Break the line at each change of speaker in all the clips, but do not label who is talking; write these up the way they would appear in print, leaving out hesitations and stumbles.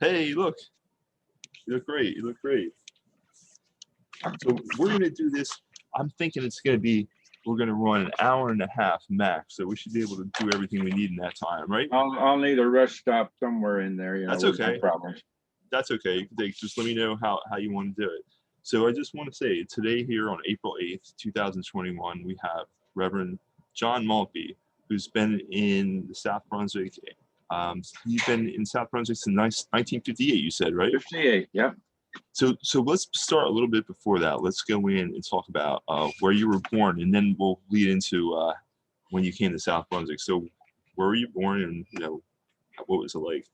Hey, look, you look great. You look great. So we're going to do this. I'm thinking it's going to be, we're going to run an hour and a half max. So we should be able to do everything we need in that time, right?
I'll need a rest stop somewhere in there.
That's okay.
No problems.
That's okay. Just let me know how you want to do it. So I just want to say today here on April 8th, 2021, we have Reverend John Maltby, who's been in the South Brunswick. He's been in South Brunswick since 1958, you said, right?
58, yeah.
So let's start a little bit before that. Let's go in and talk about where you were born, and then we'll lead into when you came to South Brunswick. So where were you born, and what was it like?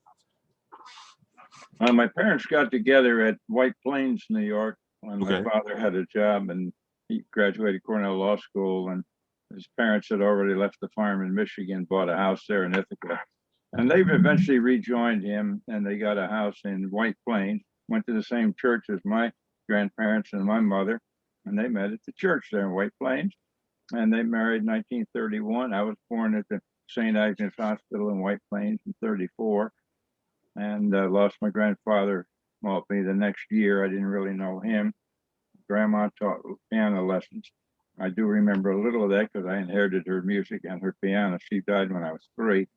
My parents got together at White Plains, New York, when
Okay.
my father had a job, and he graduated Cornell Law School, and his parents had already left the farm in Michigan, bought a house there in Ithaca. And they eventually rejoined him, and they got a house in White Plains, went to the same church as my grandparents and my mother, and they met at the church there in White Plains. And they married in 1931. I was born at the St. Agnes Hospital in White Plains in 34, and lost my grandfather Maltby the next year. I didn't really know him. Grandma taught piano lessons. I do remember a little of that because I inherited her music and her piano. She died when I was 3.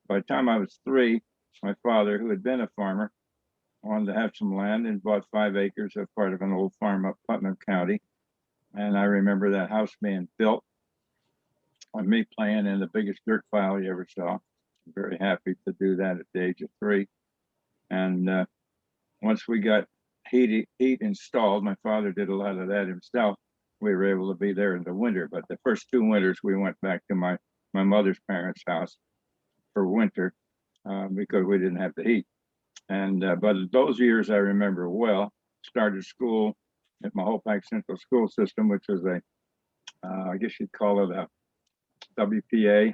By the time I was 3, my father, who had been a farmer, wanted to have some land and bought 5 acres of part of an old farm up Putnam County. And I remember that house being built and me playing in the biggest dirt pile you ever saw. I'm very happy to do that at the age of 3. And once we got heat installed, my father did a lot of that himself. We were able to be there in the winter. But the first 2 winters, we went back to my mother's parents' house for winter because we didn't have the heat. And but those years I remember well. Started school at Mahopac Central School System, which is a, I guess you'd call it a WPA,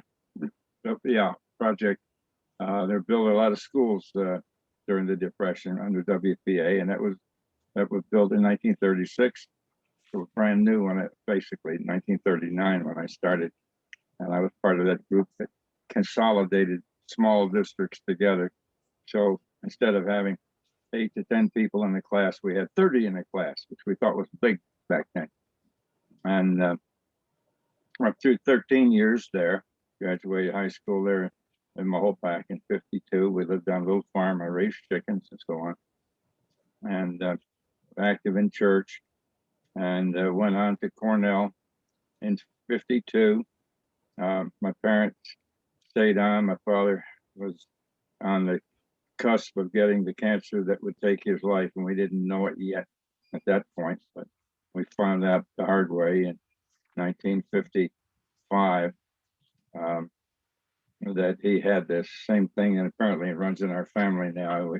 project. They built a lot of schools during the Depression under WPA, and that was built in 1936. It was brand new when basically 1939 when I started, and I was part of that group that consolidated small districts together. So instead of having 8 to 10 people in the class, we had 30 in the class, which we thought was big back then. And went through 13 years there, graduated high school there in Mahopac in 52. We lived on a little farm. I raised chickens and so on. And active in church, and went on to Cornell in 52. My parents stayed on. My father was on the cusp of getting the cancer that would take his life, and we didn't know it yet at that point, but we found out the hard way in 1955 that he had this same thing, and apparently it runs in our family now.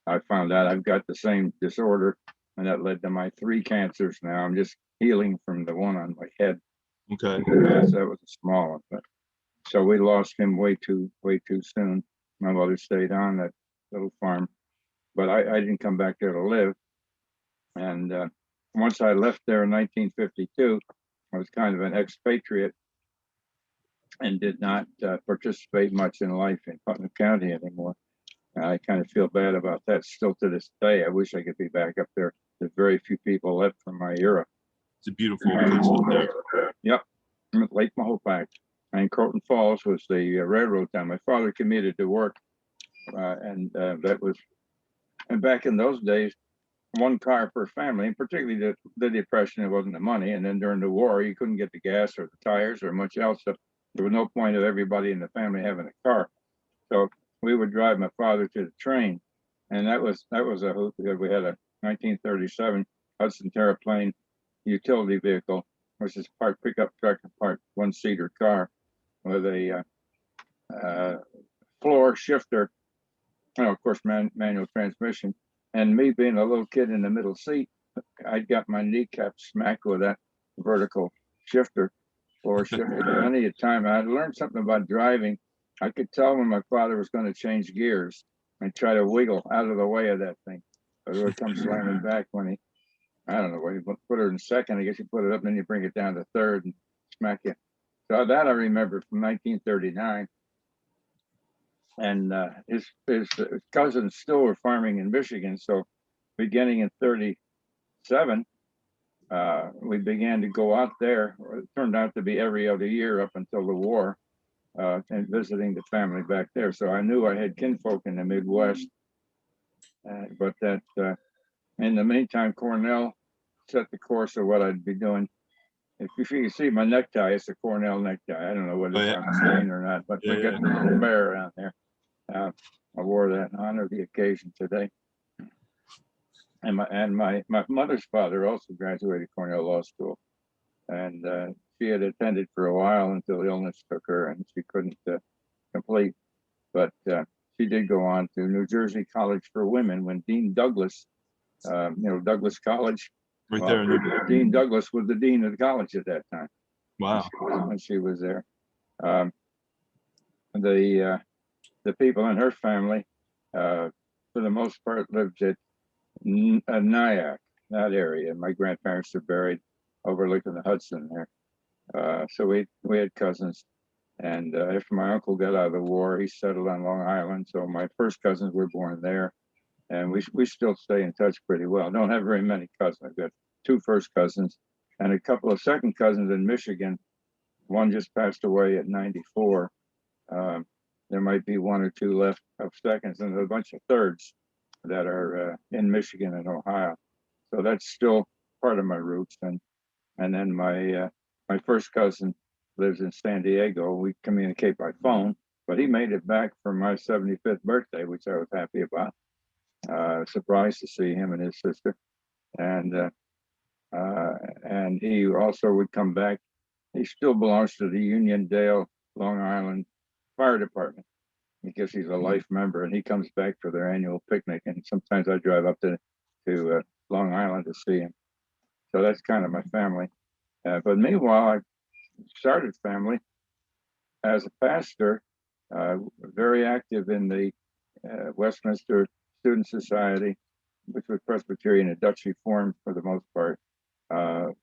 I found out I've got the same disorder, and that led to my 3 cancers now. I'm just healing from the one on my head.
Okay.
That was a small one, but so we lost him way too soon. My mother stayed on that little farm, but I didn't come back there to live. And once I left there in 1952, I was kind of an expatriate and did not participate much in life in Putnam County anymore. I kind of feel bad about that still to this day. I wish I could be back up there. There's very few people left from my era.
It's a beautiful place up there.
Yep, I'm at Lake Mahopac. And Croton Falls was the railroad town. My father commuted to work, and that was, and back in those days, 1 car per family, and particularly the Depression, it wasn't the money. And then during the war, you couldn't get the gas or the tires or much else. So there was no point of everybody in the family having a car. So we would drive my father to the train, and that was a hoot because we had a 1937 Hudson Terraplane utility vehicle, which is part pickup truck and part 1-seater car with a floor shifter, of course, manual transmission. And me being a little kid in the middle seat, I got my kneecap smacked with that vertical shifter, floor shifter. Any time I learned something about driving, I could tell when my father was going to change gears and try to wiggle out of the way of that thing. But it would come slamming back when he, I don't know, when you put her in second, I guess you put it up and then you bring it down to third and smack you. So that I remember from 1939. and his cousins still were farming in Michigan. So beginning in 37, we began to go out there. It turned out to be every other year up until the war, and visiting the family back there. So I knew I had kinfolk in the Midwest, but that in the meantime, Cornell set the course of what I'd be doing. If you can see my necktie, it's a Cornell necktie. I don't know whether it's on the screen or not, but we got the little bear around there. I wore that in honor of the occasion today. And my mother's father also graduated Cornell Law School, and she had attended for a while until illness took her, and she couldn't complete. But she did go on to New Jersey College for Women when Dean Douglas, Douglas College.
Right there.
Dean Douglas was the dean of the college at that time.
Wow.
When she was there. The people in her family, for the most part, lived at Nyack, that area. My grandparents are buried overlooking the Hudson there. So we had cousins. And after my uncle got out of the war, he settled on Long Island. So my first cousins were born there. And we still stay in touch pretty well. Don't have very many cousins. I've got 2 first cousins and a couple of second cousins in Michigan. One just passed away at 94. There might be 1 or 2 left of seconds, and a bunch of thirds that are in Michigan and Ohio. So that's still part of my roots. And then my first cousin lives in San Diego. We communicate by phone, but he made it back for my 75th birthday, which I was happy about. Surprised to see him and his sister, and he also would come back. He still belongs to the Uniondale, Long Island Fire Department because he's a life member, and he comes back for their annual picnic. And sometimes I drive up to Long Island to see him. So that's kind of my family. But meanwhile, I started family as a pastor, very active in the Westminster Student Society, which was Presbyterian and Dutch Reformed for the most part. The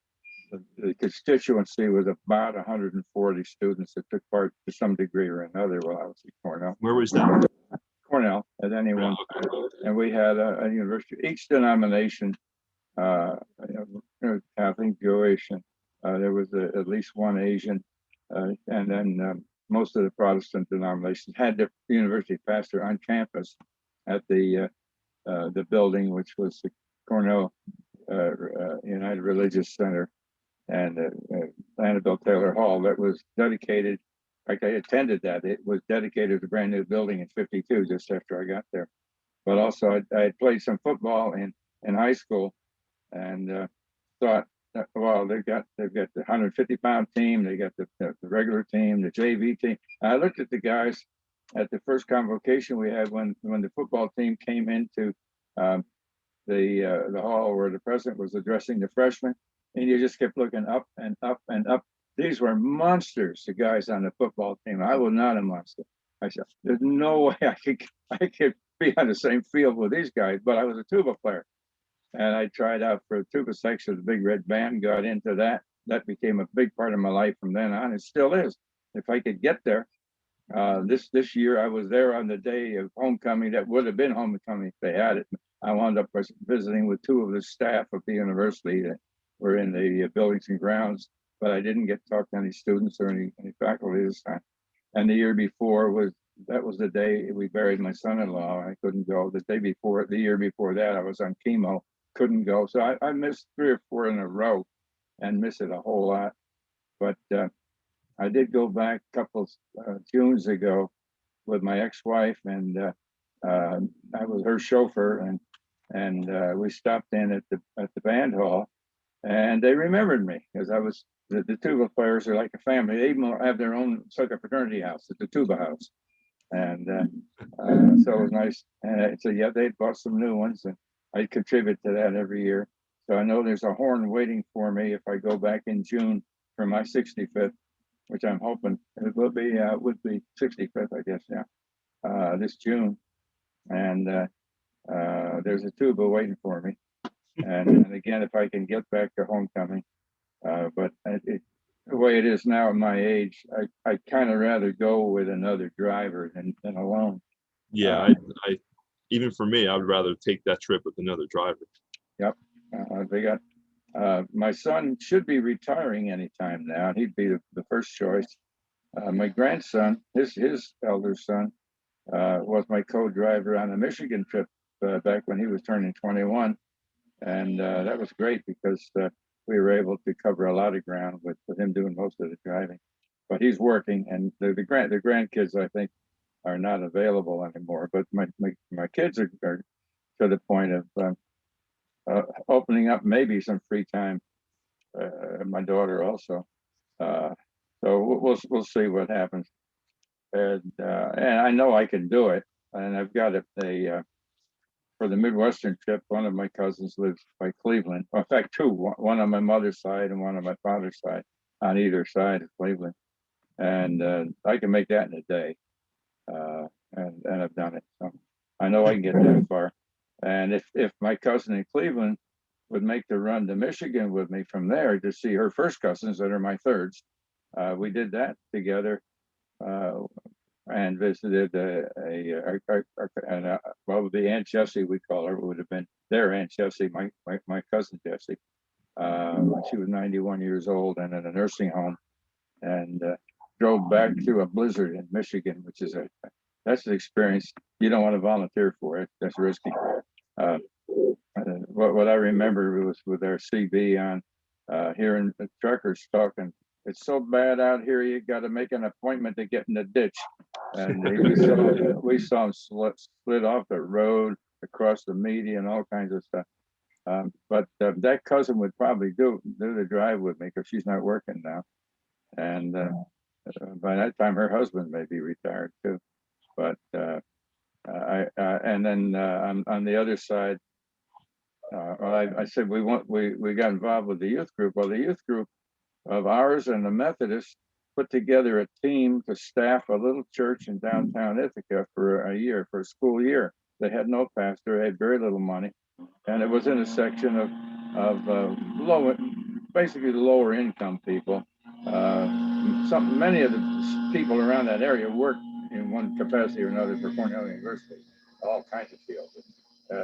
constituency was about 140 students that took part to some degree or another while I was at Cornell.
Where was that?
Cornell at any one time. And we had a university, each denomination, Catholic, Jewish, and there was at least one Asian, and then most of the Protestant denominations had their university pastor on campus at the building, which was the Cornell United Religious Center, and Annabelle Taylor Hall that was dedicated. Like I attended that. It was dedicated to a brand new building in '52, just after I got there. But also I had played some football in high school, and thought, well, they've got the 150-pound team, they got the regular team, the JV team. I looked at the guys at the first convocation we had when the football team came into the hall where the president was addressing the freshmen, and you just kept looking up and up and up. These were monsters, the guys on the football team. I was not a monster. I said, there's no way I could be on the same field with these guys, but I was a tuba player. And I tried out for a tuba section of the Big Red Band, got into that. That became a big part of my life from then on. It still is. If I could get there. This year, I was there on the day of homecoming. That would have been homecoming if they had it. I wound up visiting with 2 of the staff of the university that were in the buildings and grounds, but I didn't get to talk to any students or any faculty this time. And the year before was the day we buried my son-in-law. I couldn't go. The year before that, I was on chemo, couldn't go. So I missed 3 or 4 in a row and missed it a whole lot. But I did go back a couple Junes ago with my ex-wife, and I was her chauffeur, and we stopped in at the band hall, and they remembered me because I was the tuba players are like a family. They even have their own sort of fraternity house at the tuba house, and so it was nice. So yeah, they bought some new ones, and I contribute to that every year. So I know there's a horn waiting for me if I go back in June for my 65th. Which I'm hoping it will be, would be 65th, I guess, yeah, this June. And there's a tuba waiting for me. And again, if I can get back to homecoming, but the way it is now at my age, I kind of rather go with another driver than alone.
Yeah, I even for me, I would rather take that trip with another driver.
Yep. They got my son should be retiring anytime now. He'd be the first choice. My grandson, his elder son, was my co-driver on the Michigan trip back when he was turning 21, and that was great because we were able to cover a lot of ground with him doing most of the driving. But he's working, and the grandkids, I think, are not available anymore. But my kids are to the point of opening up maybe some free time. My daughter also. Uh, so we'll see what happens. And I know I can do it. And I've got a for the Midwestern trip. One of my cousins lives by Cleveland. Well, in fact, two. One on my mother's side and one on my father's side, on either side of Cleveland. And I can make that in a day. And I've done it. So I know I can get that far. And if my cousin in Cleveland would make the run to Michigan with me from there to see her first cousins that are my thirds, we did that together and visited well, the Aunt Jessie, we call her, would have been their Aunt Jessie, my cousin Jessie, when she was 91 years old and in a nursing home, and drove back through a blizzard in Michigan, which is that's an experience you don't want to volunteer for. That's risky. What I remember was with our CB on hearing the truckers talking. It's so bad out here, you got to make an appointment to get in the ditch. And we saw them slid off the road, across the median, all kinds of stuff. But that cousin would probably do the drive with me because she's not working now. And by that time, her husband may be retired too. But and then on the other side, I said we got involved with the youth group. Well, the youth group of ours and the Methodists put together a team to staff a little church in downtown Ithaca for a school year. They had no pastor, they had very little money, and it was in a section of basically lower income people. Many of the people around that area worked in one capacity or another for Cornell University, all kinds of fields.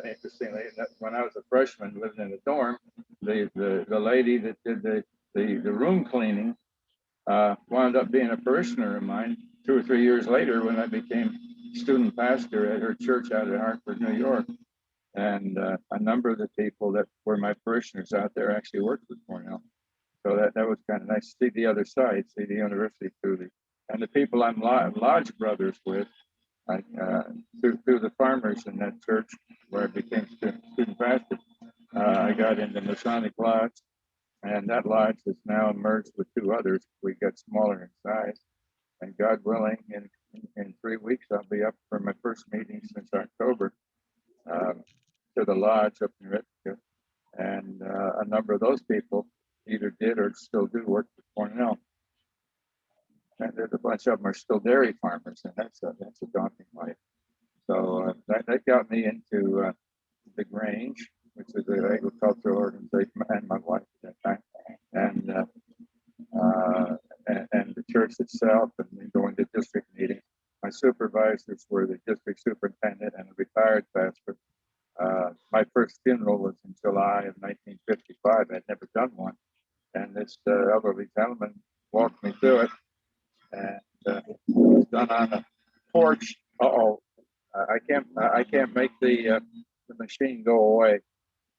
Interestingly, when I was a freshman living in a dorm, the lady that did the room cleaning wound up being a parishioner of mine 2 or 3 years later when I became student pastor at her church out in Hartford, New York. And a number of the people that were my parishioners out there actually worked with Cornell. So that was kind of nice to see the other side, see the university and the people I'm lodge brothers with, through the farmers in that church where I became student pastor. I got into Masonic Lodge, and that lodge has now merged with 2 others. We got smaller in size, and God willing, in 3 weeks I'll be up for my first meeting since October to the lodge up in Ithaca, and a number of those people either did or still do work for Cornell. And there's a bunch of them are still dairy farmers, and that's a daunting life. So that got me into the Grange, which is an agricultural organization, and my wife at that time, and the church itself, and going to district meetings. My supervisors were the district superintendent and a retired pastor. My first funeral was in July of 1955. I'd never done one, and this elderly gentleman walked me through it, and it was done on a porch. I can't make the machine go away.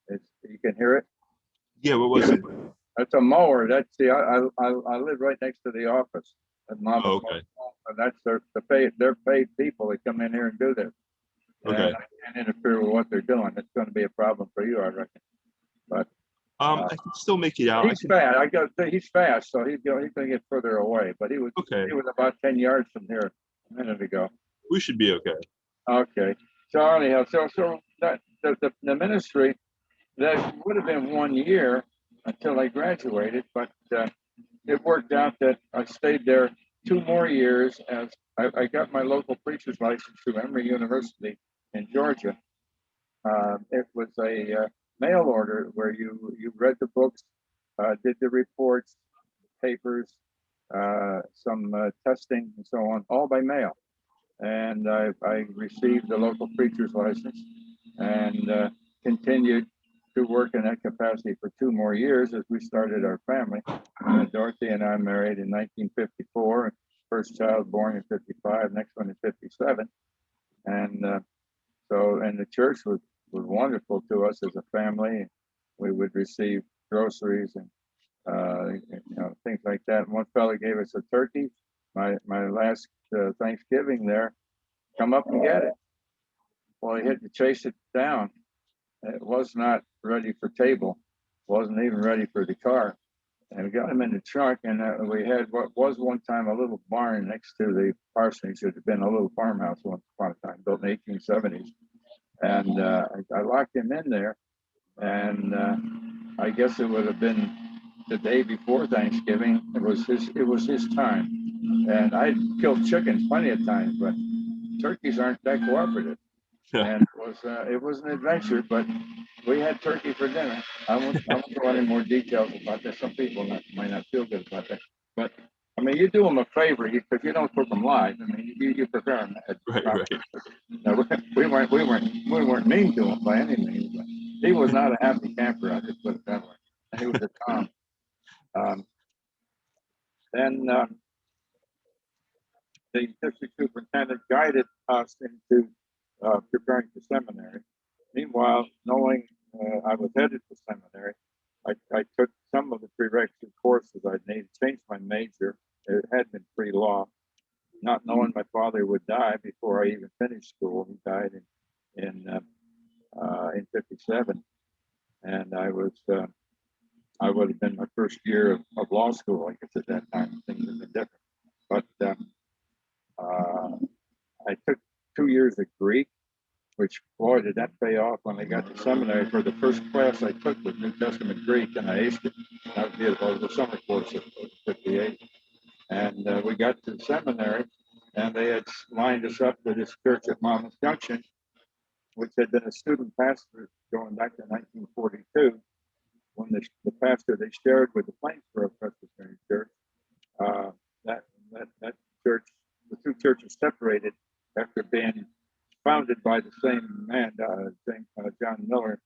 You can hear it.
Yeah, what was it?
That's a mower. That's I live right next to the office at Mama's.
Oh, okay.
And that's they're paid people that come in here and do this.
Okay.
And I can't interfere with what they're doing. It's going to be a problem for you, I reckon. But
I can still make it out.
He's fast. He's fast, so he's going to get further away. But he was about 10 yards from here a minute ago.
We should be okay.
Okay. So anyhow, so that the ministry, that would have been 1 year until I graduated, but it worked out that I stayed there 2 more years as I got my local preacher's license through Emory University in Georgia. It was a mail order where you read the books, did the reports, papers, some testing and so on, all by mail. And I received the local preacher's license and continued to work in that capacity for 2 more years as we started our family. Dorothy and I married in 1954, first child born in 55, next one in 57. And and the church was wonderful to us as a family. We would receive groceries and things like that. And one fellow gave us a turkey. My last Thanksgiving there, come up and get it. Well, he had to chase it down. It was not ready for table. Wasn't even ready for the car. And we got him in the trunk, and we had what was one time a little barn next to the parsonage. It had been a little farmhouse once upon a time, built in the 1870s. And I locked him in there, and I guess it would have been the day before Thanksgiving. It was his time, and I'd killed chickens plenty of times, but turkeys aren't that cooperative. And it was an adventure, but we had turkey for dinner. I won't go into more details about that. Some people might not feel good about that, but I mean, you do them a favor because you don't cook them live. I mean, you prepare them.
Right.
No, we weren't mean to him by any means. But he was not a happy camper. I just put it that way. And he was a Tom. Then the district superintendent guided us into preparing for seminary. Meanwhile, knowing I was headed for seminary, I took some of the prerequisite courses I'd need, changed my major. It had been pre-law, not knowing my father would die before I even finished school. He died in 57, and I would have been my first year of law school, I guess at that time. Things had been different, but I took 2 years of Greek, which, boy, did that pay off when I got to seminary. For the first class I took was New Testament Greek, and I aced it. That was beautiful. It was a summer course of 58. And we got to seminary, and they had lined us up with this church at Monmouth Junction, which had been a student pastor going back to 1942, when the pastor they shared with the Plainsboro Presbyterian Church. That church, the two churches separated after being founded by the same man, John Miller,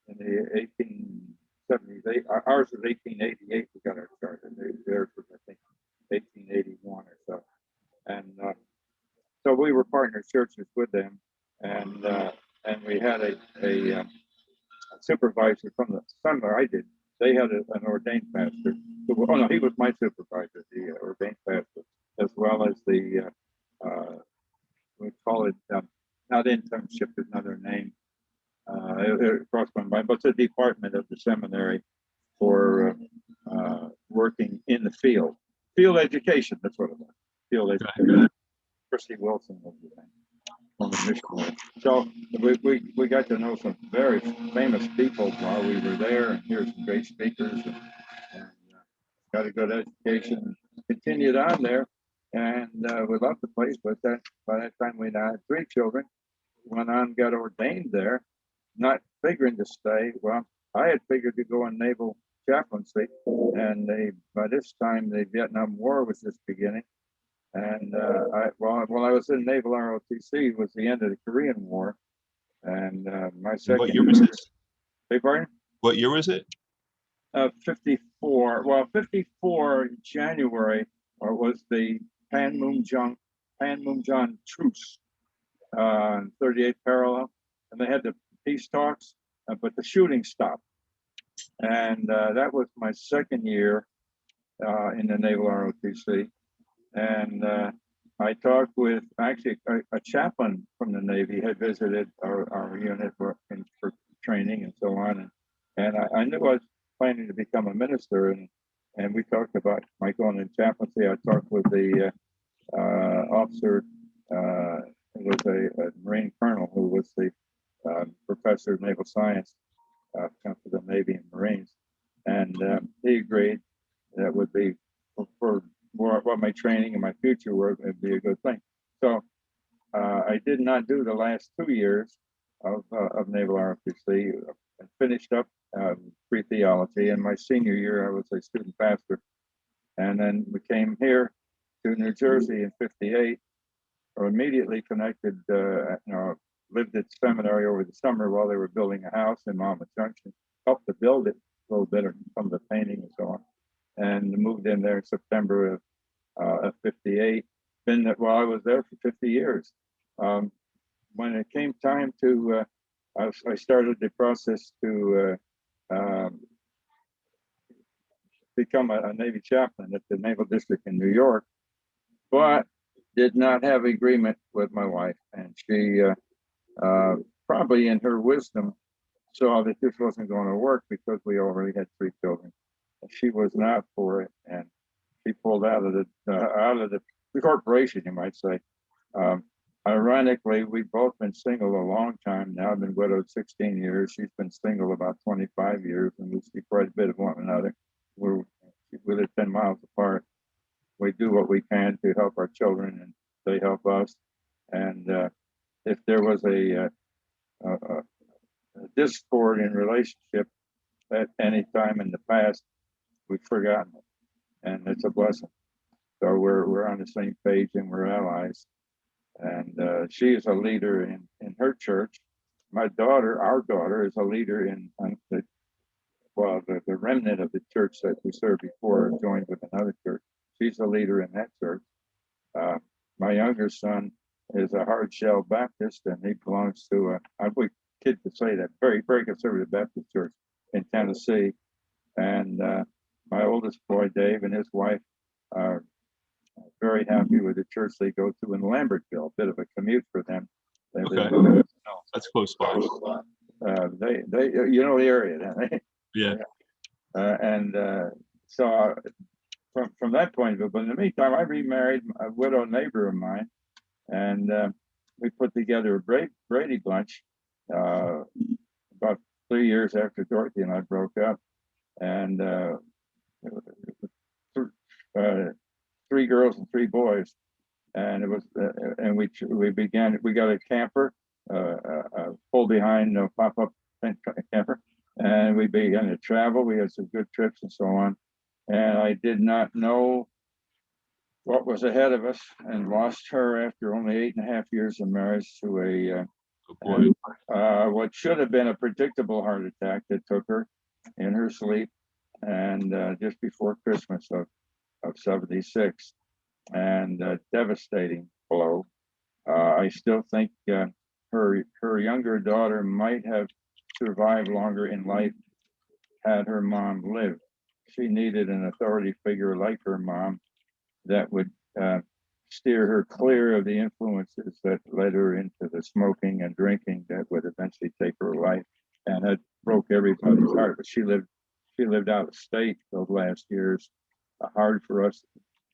in the 1870s. Ours was 1888. We got our charter. Theirs was, I think, 1881 or so. And so we were partner churches with them, and we had a supervisor from the summer I did. They had an ordained pastor. Oh no, he was my supervisor, the ordained pastor, as well as the we call it not internship, is another name. It crossed my mind, but it's a department of the seminary for working in the field education. That's what it was. Field education. Christy Wilson was the name. Missionary. So we got to know some very famous people while we were there, and here's some great speakers, and got a good education. Continued on there, and we loved the place. But by that time we had 3 children. Went on, got ordained there, not figuring to stay. Well, I had figured to go in naval chaplaincy, and by this time the Vietnam War was just beginning. And while I was in Naval ROTC, was the end of the Korean War, and my second.
What year was this?
Beg pardon?
What year was it?
54. Well, 54 January, or was the Panmunjom truce, 38 parallel, and they had the peace talks, but the shooting stopped, and that was my second year in the Naval ROTC. And I talked with actually a chaplain from the Navy had visited our unit for training and so on. And I knew I was planning to become a minister. And we talked about my going in chaplaincy. I talked with the officer, who was a Marine colonel, who was the professor of naval science for the Navy and Marines. And he agreed that would be for what my training and my future work would be a good thing. So I did not do the last 2 years of Naval ROTC. I finished up pre-theology, and my senior year I was a student pastor. And then we came here to New Jersey in '58, or immediately connected, lived at seminary over the summer while they were building a house in Monmouth Junction, helped to build it a little bit of some of the painting and so on, and moved in there in September of '58. I was there for 50 years. When it came time to, I started the process to become a Navy chaplain at the Naval District in New York, but did not have agreement with my wife. And she probably in her wisdom saw that this wasn't going to work because we already had 3 children. She was not for it, and she pulled out of the corporation, you might say. Ironically, we've both been single a long time now. I've been widowed 16 years. She's been single about 25 years, and we see quite a bit of one another. We live 10 miles apart. We do what we can to help our children, and they help us. And if there was a discord in relationship at any time in the past, we've forgotten it, and it's a blessing. So we're on the same page, and we're allies. And she is a leader in her church. Our daughter, is a leader in the remnant of the church that we served before, joined with another church. She's a leader in that church. My younger son is a hard shell Baptist, and he belongs to we kid to say that, very, very conservative Baptist church in Tennessee. And my oldest boy, Dave, and his wife are very happy with the church they go to in Lambertville. A bit of a commute for them.
Okay. That's close by.
They the area, don't they?
Yeah.
So from that point of view, but in the meantime, I remarried a widow neighbor of mine, and we put together a Brady bunch about 3 years after Dorothy and I broke up, and 3 girls and 3 boys, and it was and we got a camper, a pull behind pop-up camper, and we began to travel. We had some good trips and so on, and I did not know what was ahead of us, and lost her after only 8.5 years of marriage to what should have been a predictable heart attack that took her in her sleep, and just before Christmas of '76, and devastating blow. I still think her younger daughter might have survived longer in life had her mom lived. She needed an authority figure like her mom that would steer her clear of the influences that led her into the smoking and drinking that would eventually take her life, and it broke everybody's heart. But she lived out of state those last years. Hard for us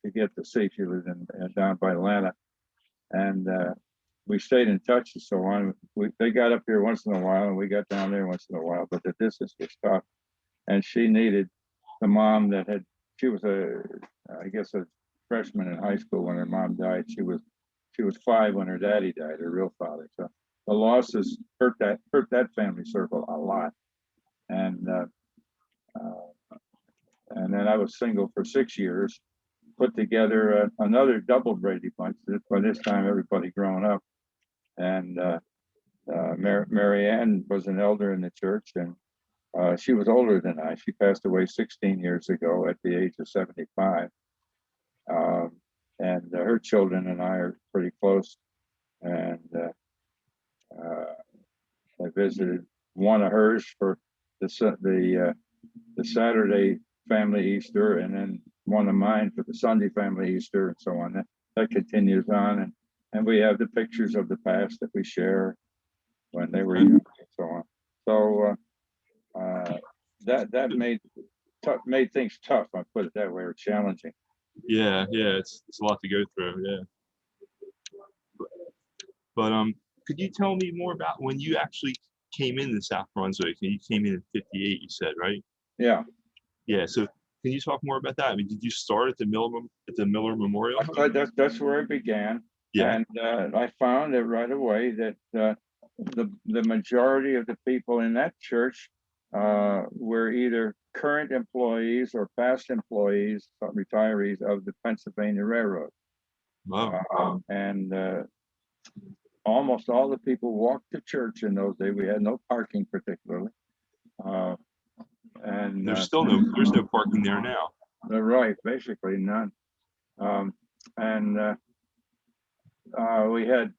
to get to see. She lived in down by Atlanta, and we stayed in touch and so on. They got up here once in a while, and we got down there once in a while, but the distance was tough, and she needed the mom that had. She was a freshman in high school when her mom died. She was 5 when her daddy died, her real father. So the losses hurt that family circle a lot, and then I was single for 6 years, put together another double Brady bunch. By this time, everybody grown up. And Mary Ann was an elder in the church, and she was older than I. She passed away 16 years ago at the age of 75. And her children and I are pretty close. And I visited one of hers for the Saturday family Easter, and then one of mine for the Sunday family Easter, and so on. That continues on, and we have the pictures of the past that we share when they were young, and so on. So that made things tough. I put it that way, or challenging.
Yeah, it's a lot to go through. Yeah, but could you tell me more about when you actually came into South Brunswick? And you came in '58, you said, right?
Yeah.
Yeah. So can you talk more about that? I mean, did you start at the Miller Memorial?
That's where it began.
Yeah.
And I found that right away that the majority of the people in that church were either current employees or past employees, retirees of the Pennsylvania Railroad.
Wow.
And almost all the people walked to church in those days. We had no parking particularly. And
There's no parking there now.
right, basically none. And we had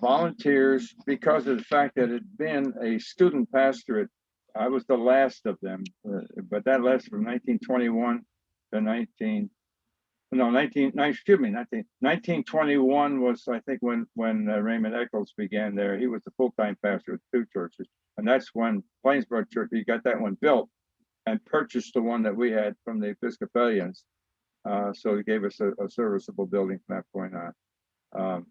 volunteers because of the fact that it had been a student pastorate. I was the last of them, but that lasted from 1921 to 1921 was, I think, when Raymond Eccles began there. He was the full-time pastor of 2 churches, and that's when Plainsboro Church, he got that one built and purchased the one that we had from the Episcopalians. So he gave us a serviceable building from that point on.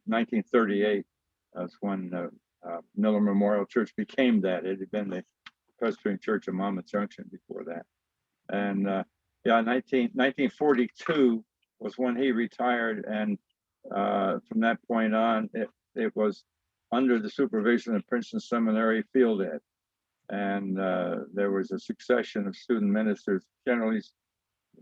1938, that's when Miller Memorial Church became that. It had been the Presbyterian Church of Monmouth Junction before that. And 1942 was when he retired, and from that point on, it was under the supervision of Princeton Seminary field ed. And there was a succession of student ministers, generally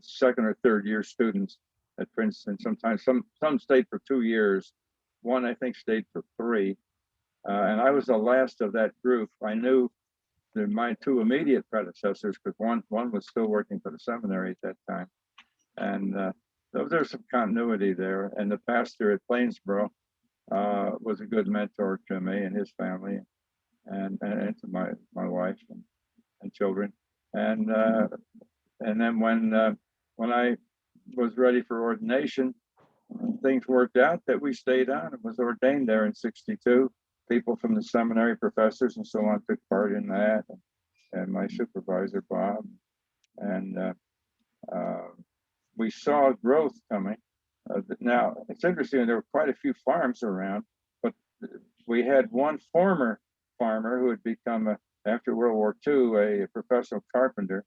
second or third year students at Princeton. Sometimes some stayed for 2 years. One, I think, stayed for 3. And I was the last of that group. I knew my 2 immediate predecessors, because one was still working for the seminary at that time. And there's some continuity there. And the pastor at Plainsboro was a good mentor to me and his family, and to my wife and children. And then when I was ready for ordination, things worked out that we stayed on and was ordained there in 62. People from the seminary, professors and so on, took part in that, and my supervisor, Bob. And we saw growth coming. Now, it's interesting, there were quite a few farms around, but we had one former farmer who had become, after World War II, a professional carpenter,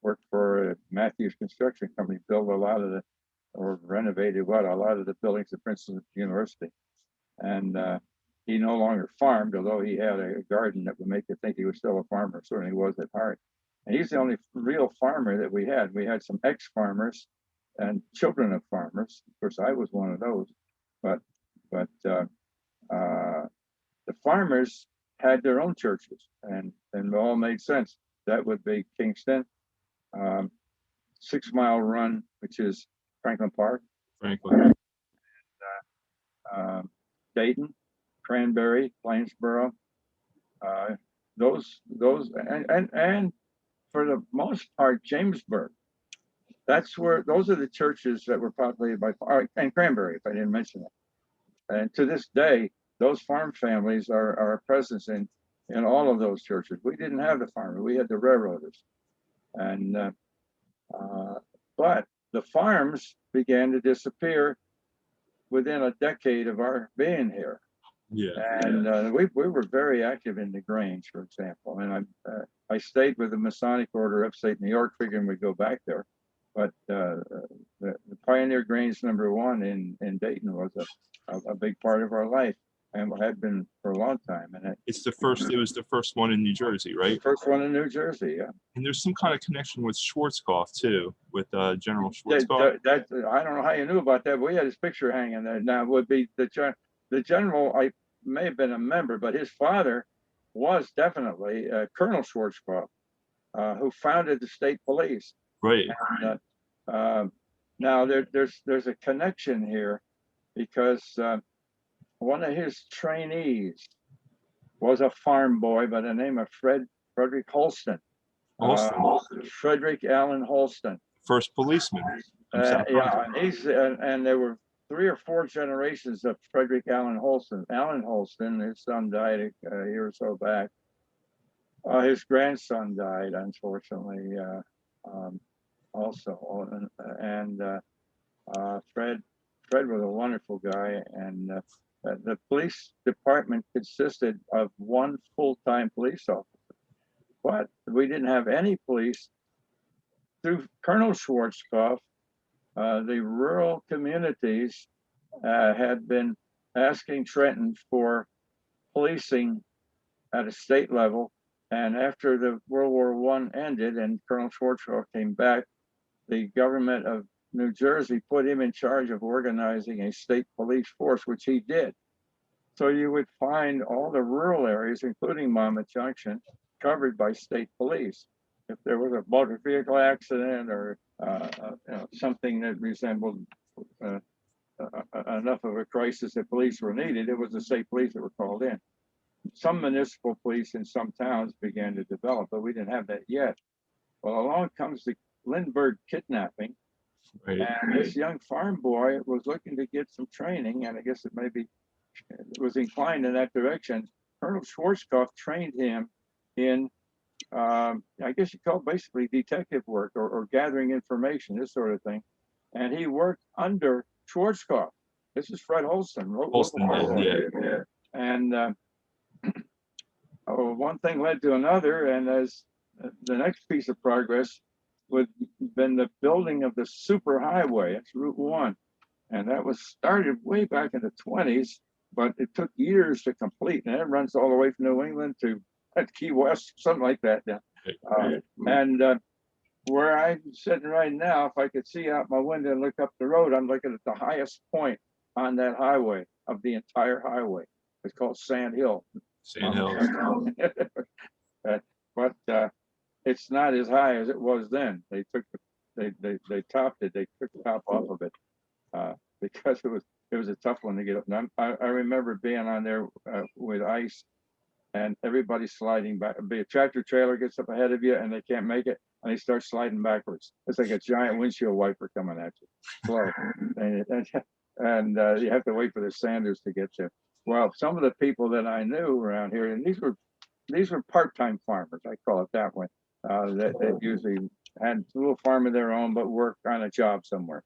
worked for Matthews Construction Company, built a lot of the, or renovated a lot of the buildings at Princeton University. And he no longer farmed, although he had a garden that would make you think he was still a farmer. Certainly he was at heart. And he's the only real farmer that we had. We had some ex-farmers and children of farmers. Of course, I was one of those. But the farmers had their own churches, and it all made sense. That would be Kingston, 6 Mile Run, which is Franklin Park.
Franklin.
Dayton, Cranberry, Plainsboro, those and for the most part, Jamesburg. Those are the churches that were populated by, and Cranberry, if I didn't mention that. And to this day, those farm families are a presence in all of those churches. We didn't have the farmer, we had the railroaders. And but the farms began to disappear within a decade of our being here.
Yeah.
And we were very active in the Grange, for example. And I stayed with the Masonic Order upstate New York, figuring we'd go back there. But the Pioneer Grange #1 in Dayton was a big part of our life, and had been for a long time. And
it was the first one in New Jersey, right?
First one in New Jersey, yeah.
And there's some kind of connection with Schwarzkopf too, with General Schwarzkopf.
That I don't know how you knew about that, but we had his picture hanging there. Now, would be the general. I may have been a member, but his father was definitely Colonel Schwarzkopf, who founded the state police.
Right.
And, now there's a connection here, because one of his trainees was a farm boy by the name of Frederick Holston. Frederick Allen Holston.
First policeman.
Yeah, and there were 3 or 4 generations of Frederick Allen Holston. Allen Holston, his son died a year or so back. His grandson died, unfortunately, also. And Fred was a wonderful guy, and the police department consisted of 1 full-time police officer, but we didn't have any police. Through Colonel Schwarzkopf, the rural communities had been asking Trenton for policing at a state level, And after the World War I ended and Colonel Schwarzkopf came back, the government of New Jersey put him in charge of organizing a state police force, which he did. So you would find all the rural areas, including Monmouth Junction, covered by state police. If there was a motor vehicle accident or something that resembled enough of a crisis that police were needed, it was the state police that were called in. Some municipal police in some towns began to develop, but we didn't have that yet. Well, along comes the Lindbergh kidnapping,
Right.
and this young farm boy was looking to get some training, and I guess it maybe was inclined in that direction. Colonel Schwarzkopf trained him in, I guess you call it basically detective work or gathering information, this sort of thing. And he worked under Schwarzkopf. This is Fred Holston.
Yeah.
And one thing led to another, and as the next piece of progress would have been the building of the superhighway. It's Route 1. And that was started way back in the 20s, but it took years to complete. And it runs all the way from New England to Key West, something like that. And where I'm sitting right now, if I could see out my window and look up the road, I'm looking at the highest point on that highway of the entire highway. It's called Sand Hill.
Sand Hill.
But it's not as high as it was then. They topped it. They took the top off of it because it was a tough one to get up. And I remember being on there with ice, and everybody sliding back. A tractor trailer gets up ahead of you, and they can't make it, and they start sliding backwards. It's like a giant windshield wiper coming at you, slow, and you have to wait for the sanders to get you. Well, some of the people that I knew around here, and these were part-time farmers, I call it that way. That usually had a little farm of their own, but worked on a job somewhere.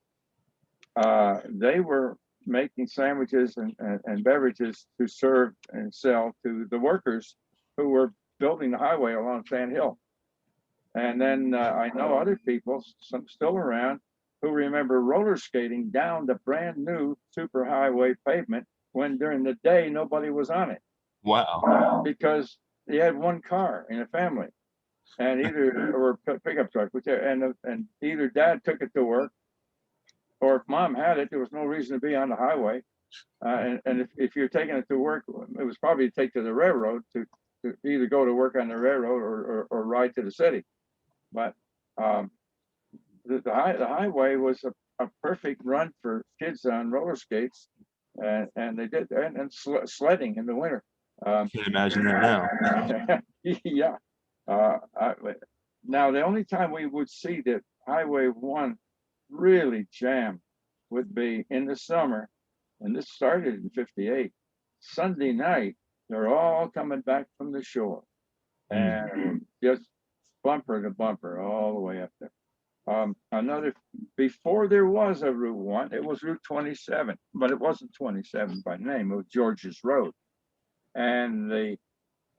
They were making sandwiches and beverages to serve and sell to the workers who were building the highway along Sand Hill. And then I know other people, some still around, who remember roller skating down the brand new superhighway pavement when during the day nobody was on it.
Wow.
Because they had one car in a family. And or pickup truck, and either dad took it to work, or if mom had it, there was no reason to be on the highway. And if you're taking it to work, it was probably to take to the railroad to either go to work on the railroad or ride to the city. But the highway was a perfect run for kids on roller skates, and they did, and sledding in the winter.
Can't imagine that now.
Yeah. Now, the only time we would see that Highway 1 really jam would be in the summer, and this started in '58. Sunday night, they're all coming back from the shore, and just bumper to bumper all the way up there. Before there was a Route 1, it was Route 27, but it wasn't 27 by name, it was George's Road. And the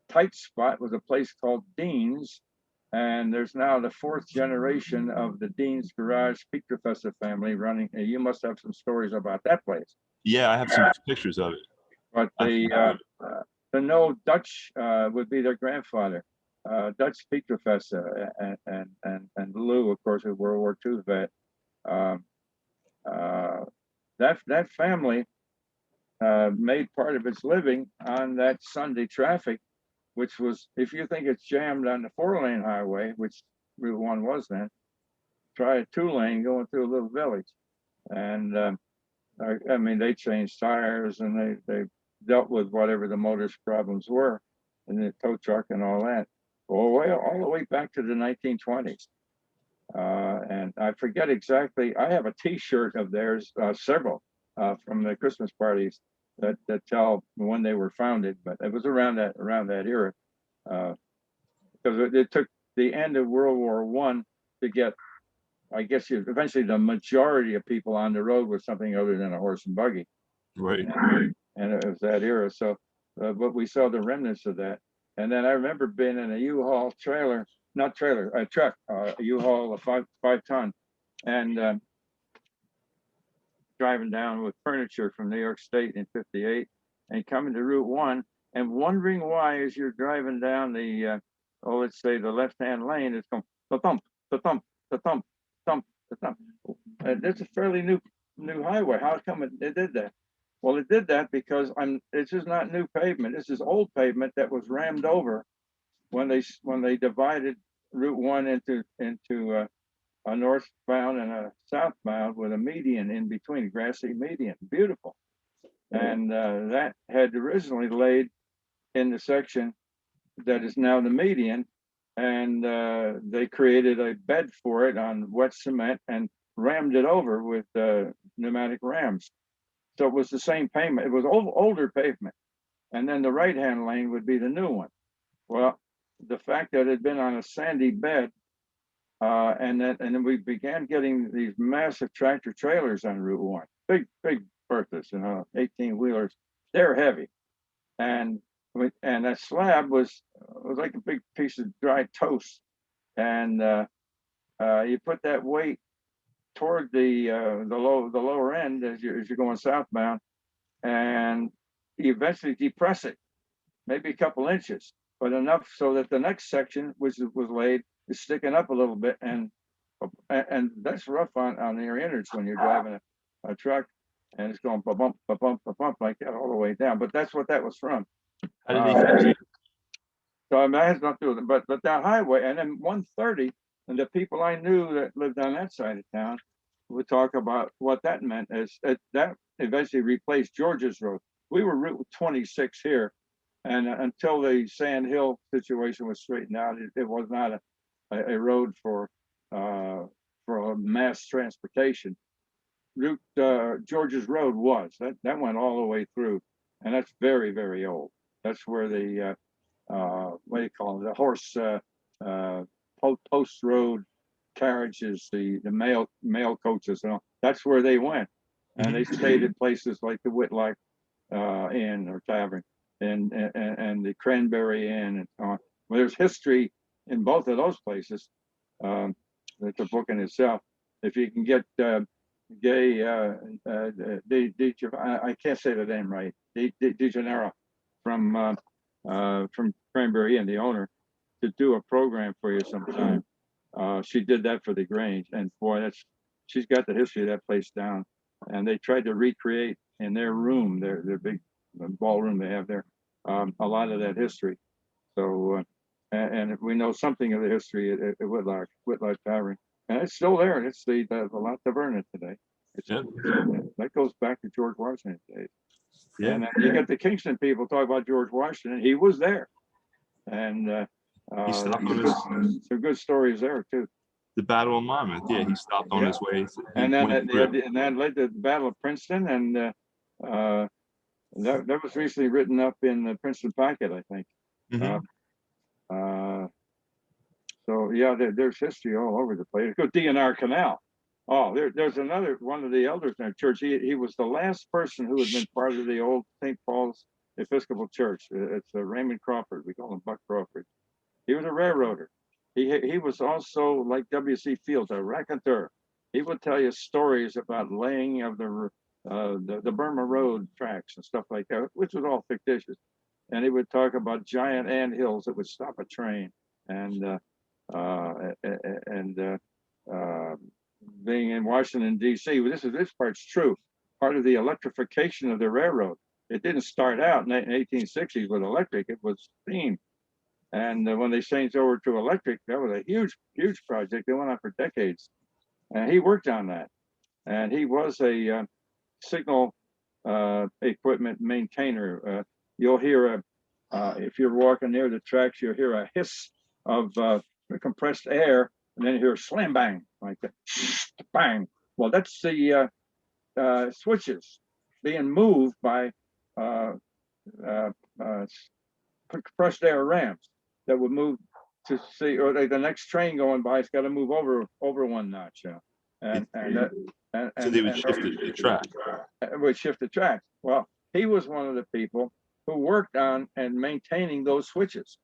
tight spot was a place called Dean's, and there's now the fourth generation of the Dean's Garage Pieterfesse family running. You must have some stories about that place.
Yeah, I have some pictures of it.
But the no Dutch would be their grandfather, Dutch Pieterfesse, and Lou, of course, a World War II vet. That family made part of its living on that Sunday traffic, which was, if you think it's jammed on the 4-lane highway, which Route 1 was then, try a 2-lane going through a little village. And I mean, they changed tires, and they dealt with whatever the motor's problems were, and the tow truck and all that, all the way back to the 1920s. And I forget exactly, I have a T-shirt of theirs, several, from the Christmas parties that tell when they were founded, but it was around that era, because it took the end of World War I to get, I guess, eventually the majority of people on the road with something other than a horse and buggy.
Right.
And it was that era. So, but we saw the remnants of that. And then I remember being in a U-Haul a truck, a U-Haul, a 5-ton, and driving down with furniture from New York State in '58 and coming to Route 1 and wondering why, as you're driving down the oh, let's say the left-hand lane is going thump, thump, thump, thump, thump. It's a fairly new highway. How come it did that? Well, it did that because this is not new pavement. This is old pavement that was rammed over when they divided Route 1 into a northbound and a southbound with a median in between, a grassy median. Beautiful. And that had originally laid in the section that is now the median, and they created a bed for it on wet cement and rammed it over with pneumatic rams. So it was the same pavement. It was older pavement, and then the right-hand lane would be the new one. Well, the fact that it had been on a sandy bed, and then we began getting these massive tractor trailers on Route 1, big Berthas, 18-wheelers. They're heavy, and that slab was like a big piece of dry toast, and you put that weight toward the lower end as you're going southbound, and you eventually depress it, maybe a couple inches, but enough so that the next section, which was laid, is sticking up a little bit, and that's rough on the innards when you're driving a truck, and it's going bump like that all the way down. But that's what that was from.
How did they fix it?
So I mean, that has nothing to do with it. But that highway, and then 130, and the people I knew that lived on that side of town would talk about what that meant, as that eventually replaced George's Road. We were Route 26 here, and until the Sand Hill situation was straightened out, it was not a road for mass transportation. George's Road was that went all the way through, and that's very, very old. That's where the what do you call it, the horse post road carriages, the mail coaches, and all. That's where they went, and they stayed at places like the Whitlock Inn or Tavern, and the Cranberry Inn, and so on. Well, there's history in both of those places. It's a book in itself. If you can get Gay, I can't say the name right, De Janeiro from Cranberry Inn, the owner, to do a program for you sometime. She did that for the Grange, and boy, she's got the history of that place down. And they tried to recreate in their room, their big ballroom they have there, a lot of that history. So, and we know something of the history at Whitlock Tavern, and it's still there. It's the La Taverna today. That goes back to George Washington days. Yeah. And you get the Kingston people talk about George Washington. He was there, and some good stories there too.
The Battle of Monmouth, yeah, he stopped on his way.
And then that led to the Battle of Princeton, and that was recently written up in the Princeton Packet, I think. So yeah, there's history all over the place. Go D&R Canal. Oh, there's another one of the elders in our church. He was the last person who had been part of the old St. Paul's Episcopal Church. It's Raymond Crawford. We call him Buck Crawford. He was a railroader. He was also, like W.C. Fields, a raconteur. He would tell you stories about laying of the Burma Road tracks and stuff like that, which was all fictitious. And he would talk about giant anthills that would stop a train, and being in Washington, D.C. This part's true. Part of the electrification of the railroad. It didn't start out in the 1860s with electric. It was steam. And when they changed over to electric, that was a huge project. They went on for decades. And he worked on that. And he was a signal equipment maintainer. You'll hear if you're walking near the tracks, you'll hear a hiss of compressed air, and then you hear a slam bang like that, bang. Well, that's the switches being moved by compressed air rams that would move to see, or the next train going by, it's got to move over one notch. And
so they would shift the track.
It would shift the track. Well, he was one of the people who worked on and maintaining those switches.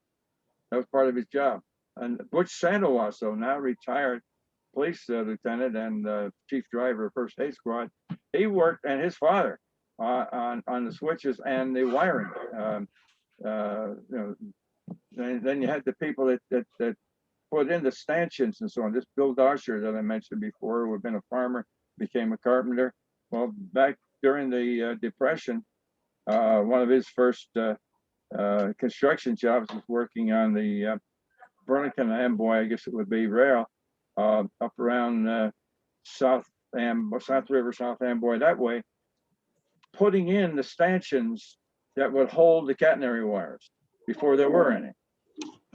That was part of his job. And Butch Santowasso, now retired police lieutenant and chief driver of First Aid Squad, he worked, and his father, on the switches and the wiring. then you had the people that put in the stanchions and so on. This Bill Dosher that I mentioned before, who had been a farmer, became a carpenter. Well, back during the Depression, one of his first construction jobs was working on the Burlington Amboy, I guess it would be, rail up around South River, South Amboy, that way, putting in the stanchions that would hold the catenary wires before there were any.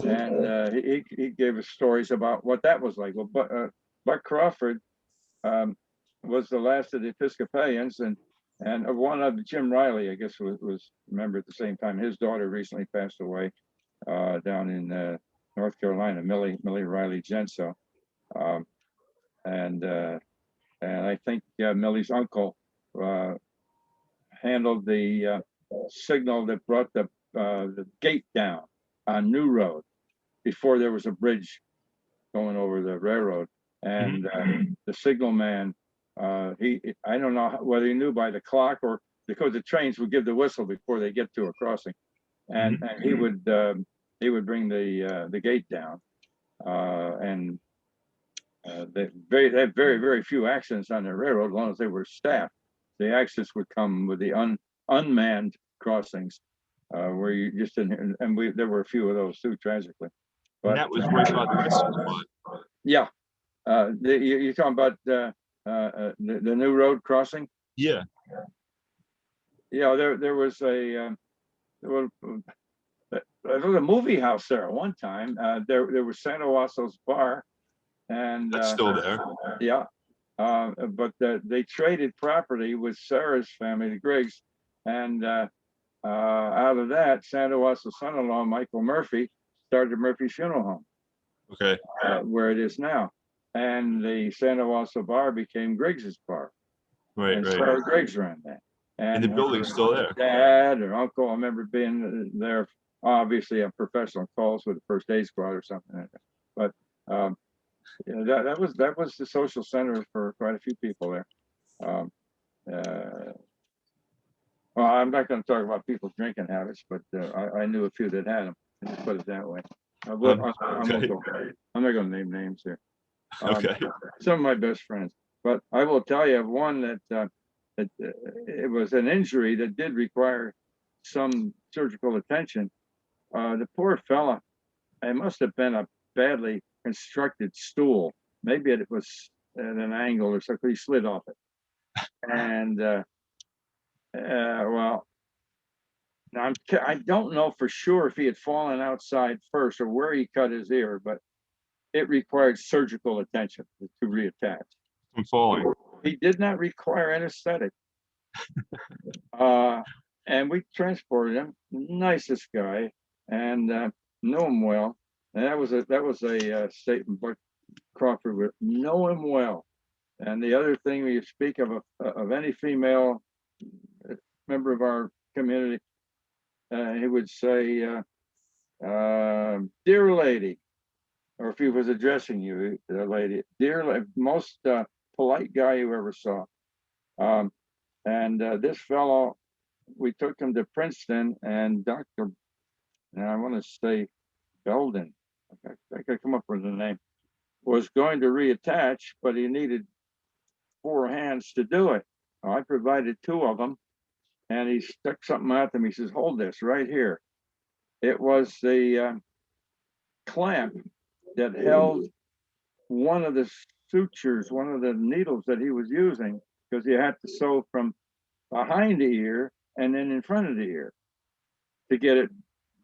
And he gave us stories about what that was like. Well, Buck Crawford was the last of the Episcopalians, and one of Jim Riley, I guess, was a member at the same time. His daughter recently passed away down in North Carolina, Millie Riley Genso, and I think Millie's uncle handled the signal that brought the gate down on New Road before there was a bridge going over the railroad. And the signal man, I don't know whether he knew by the clock or because the trains would give the whistle before they get to a crossing, and he would bring the gate down, and they had very few accidents on the railroad as long as they were staffed. The accidents would come with the unmanned crossings, where you just didn't, and there were a few of those too, tragically. But
that was right by the rescue spot.
Yeah, you're talking about the new road crossing.
Yeah.
Yeah, there was a movie house there at one time. There was Santa Wasso's bar, and
That's still there.
Yeah, but they traded property with Sarah's family, the Griggs, and out of that, Santa Wasso's son-in-law, Michael Murphy, started Murphy's Funeral Home.
Okay.
Where it is now, and the Santa Wasso bar became Griggs's bar.
Right,
and
right.
Sarah Griggs ran that.
And the building's still there.
Dad or uncle, I remember being there, obviously on professional calls with the first aid squad or something like that. But that was the social center for quite a few people there. Well, I'm not going to talk about people's drinking habits, but I knew a few that had them. Let's put it that way. I'm not going to name names here.
Okay.
Some of my best friends, but I will tell you of one that it was an injury that did require some surgical attention. The poor fella, it must have been a badly constructed stool. Maybe it was at an angle or something. He slid off it, and well, now I don't know for sure if he had fallen outside first or where he cut his ear, but it required surgical attention to reattach.
From falling.
He did not require anesthetic. And we transported him. Nicest guy, and know him well. And that was a statement, but Crawford would know him well. And the other thing, when you speak of any female member of our community, he would say, "Dear lady," or if he was addressing you, the lady, dear, most polite guy you ever saw. And this fellow, we took him to Princeton, and Dr. and I want to say Belden, I could come up with the name, was going to reattach, but he needed 4 hands to do it. I provided 2 of them, and he stuck something out to me. He says, "Hold this right here." It was the clamp that held one of the sutures, one of the needles that he was using, because he had to sew from behind the ear and then in front of the ear to get it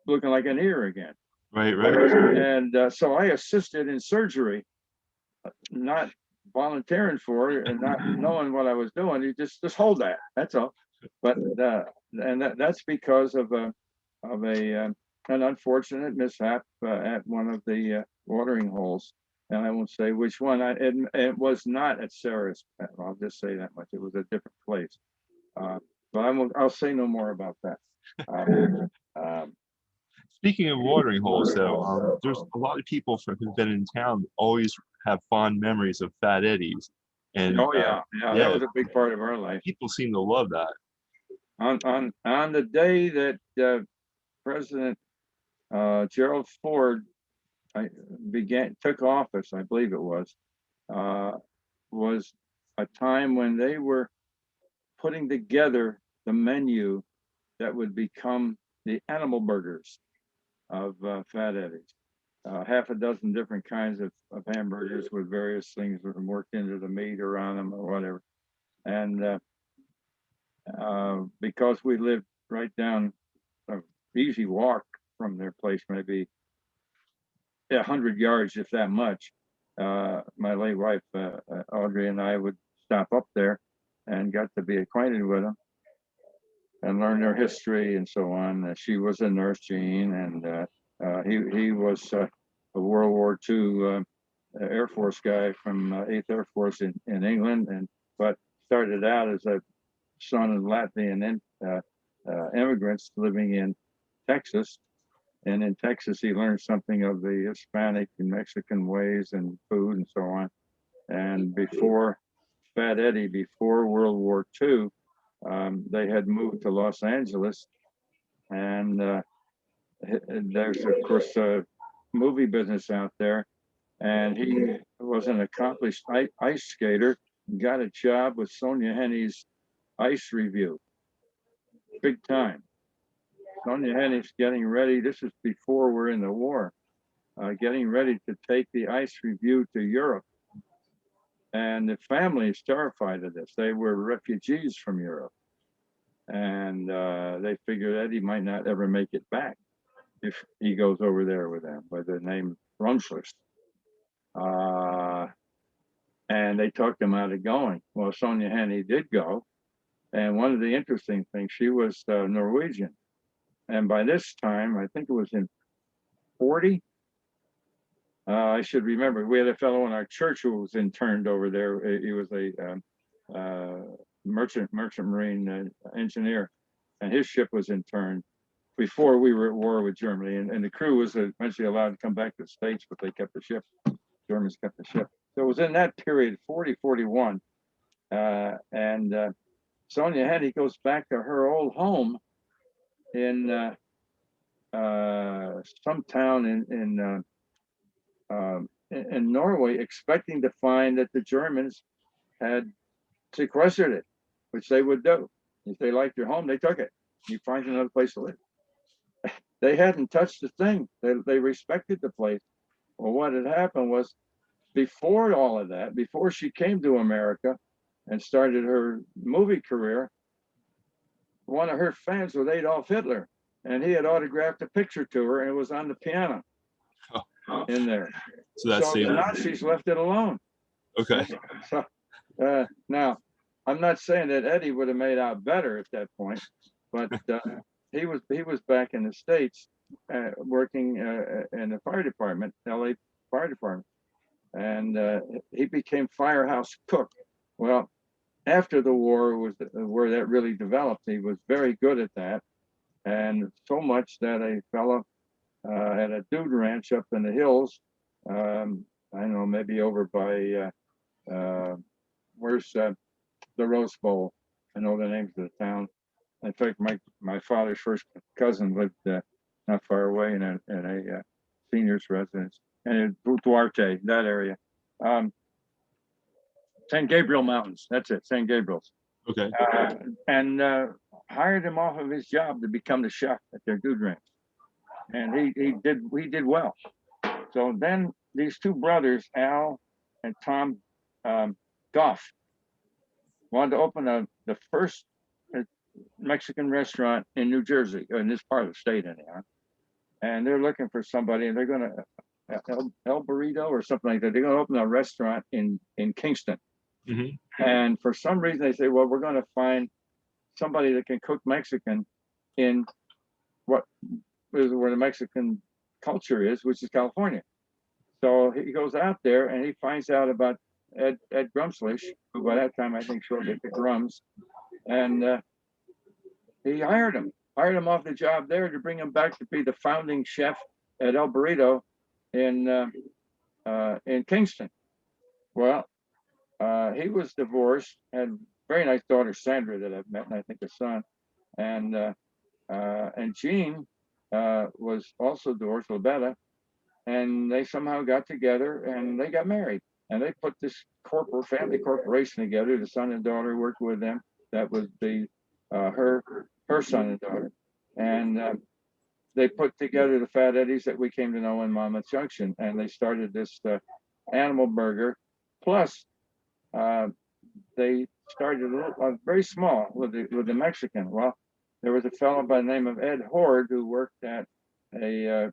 looking like an ear again.
Right.
And so I assisted in surgery, not volunteering for it and not knowing what I was doing. You just hold that. That's all. But and that's because of an unfortunate mishap at one of the watering holes. And I won't say which one. It was not at Sarah's. I'll just say that much. It was a different place. But I'll say no more about that.
Speaking of watering holes, though, there's a lot of people who've been in town always have fond memories of Fat Eddie's. And
yeah, that was a big part of our life.
People seem to love that.
On the day that President Gerald Ford took office, I believe it was a time when they were putting together the menu that would become the animal burgers of Fat Eddie's. Half a dozen different kinds of hamburgers with various things worked into the meat or on them or whatever. And because we lived right down an easy walk from their place, maybe 100 yards, if that much, my late wife, Audrey, and I would stop up there and got to be acquainted with them and learn their history and so on. She was a nurse, Jean, and he was a World War II Air Force guy from 8th Air Force in England, but started out as a son of Latvian immigrants living in Texas. And in Texas, he learned something of the Hispanic and Mexican ways and food and so on. And before Fat Eddie, before World War II, they had moved to Los Angeles. And there's, of course, a movie business out there. And he was an accomplished ice skater, got a job with Sonia Henne's ice review, big time. Sonia Henne's getting ready. This is before we're in the war, getting ready to take the ice review to Europe. And the family is terrified of this. They were refugees from Europe. And they figured Eddie might not ever make it back if he goes over there with them, by the name Brunswick. And they talked him out of going. Well, Sonia Henne did go. And one of the interesting things, she was Norwegian. And by this time, I think it was in 40, I should remember, we had a fellow in our church who was interned over there. He was a merchant marine engineer, and his ship was interned before we were at war with Germany. And the crew was eventually allowed to come back to the States, but they kept the ship. Germans kept the ship. So it was in that period, 40, 41. And Sonia Henne goes back to her old home in some town in Norway, expecting to find that the Germans had sequestered it, which they would do. If they liked your home, they took it. You find another place to live. They hadn't touched the thing. They respected the place. Well, what had happened was, before all of that, before she came to America and started her movie career, one of her fans was Adolf Hitler, and he had autographed a picture to her, and it was on the piano in there.
So that's
the Nazis left it alone.
Okay.
So now, I'm not saying that Eddie would have made out better at that point, but he was back in the States working in the fire department, LA Fire Department, and he became firehouse cook. Well, after the war was where that really developed. He was very good at that, and so much that a fellow at a dude ranch up in the hills, I don't know, maybe over by where's the Rose Bowl? I know the names of the town. In fact, my father's first cousin lived not far away in a senior's residence, and in Duarte, that area. San Gabriel Mountains, that's it, San Gabriel's.
Okay.
And hired him off of his job to become the chef at their dude ranch, and he did well. So then these two brothers, Al and Tom Goff, wanted to open the first Mexican restaurant in New Jersey, in this part of the state anyhow. And they're looking for somebody, and they're going to El Burrito or something like that. They're going to open a restaurant in Kingston. Mm-hmm. And for some reason they say, well, we're going to find somebody that can cook Mexican in where the Mexican culture is, which is California. So he goes out there and he finds out about Ed Grumslish, who by that time I think showed at the Grums, and he hired him off the job there to bring him back to be the founding chef at El Burrito in Kingston. Well, he was divorced, had a very nice daughter, Sandra, that I've met, and I think a son. And Jean was also divorced, Labetta, and they somehow got together and they got married. And they put this family corporation together. The son and daughter worked with them. That was her son and daughter, and they put together the Fat Eddies that we came to know in Monmouth Junction, and they started this animal burger. Plus, they started very small with the Mexican. Well, there was a fellow by the name of Ed Horde who worked at a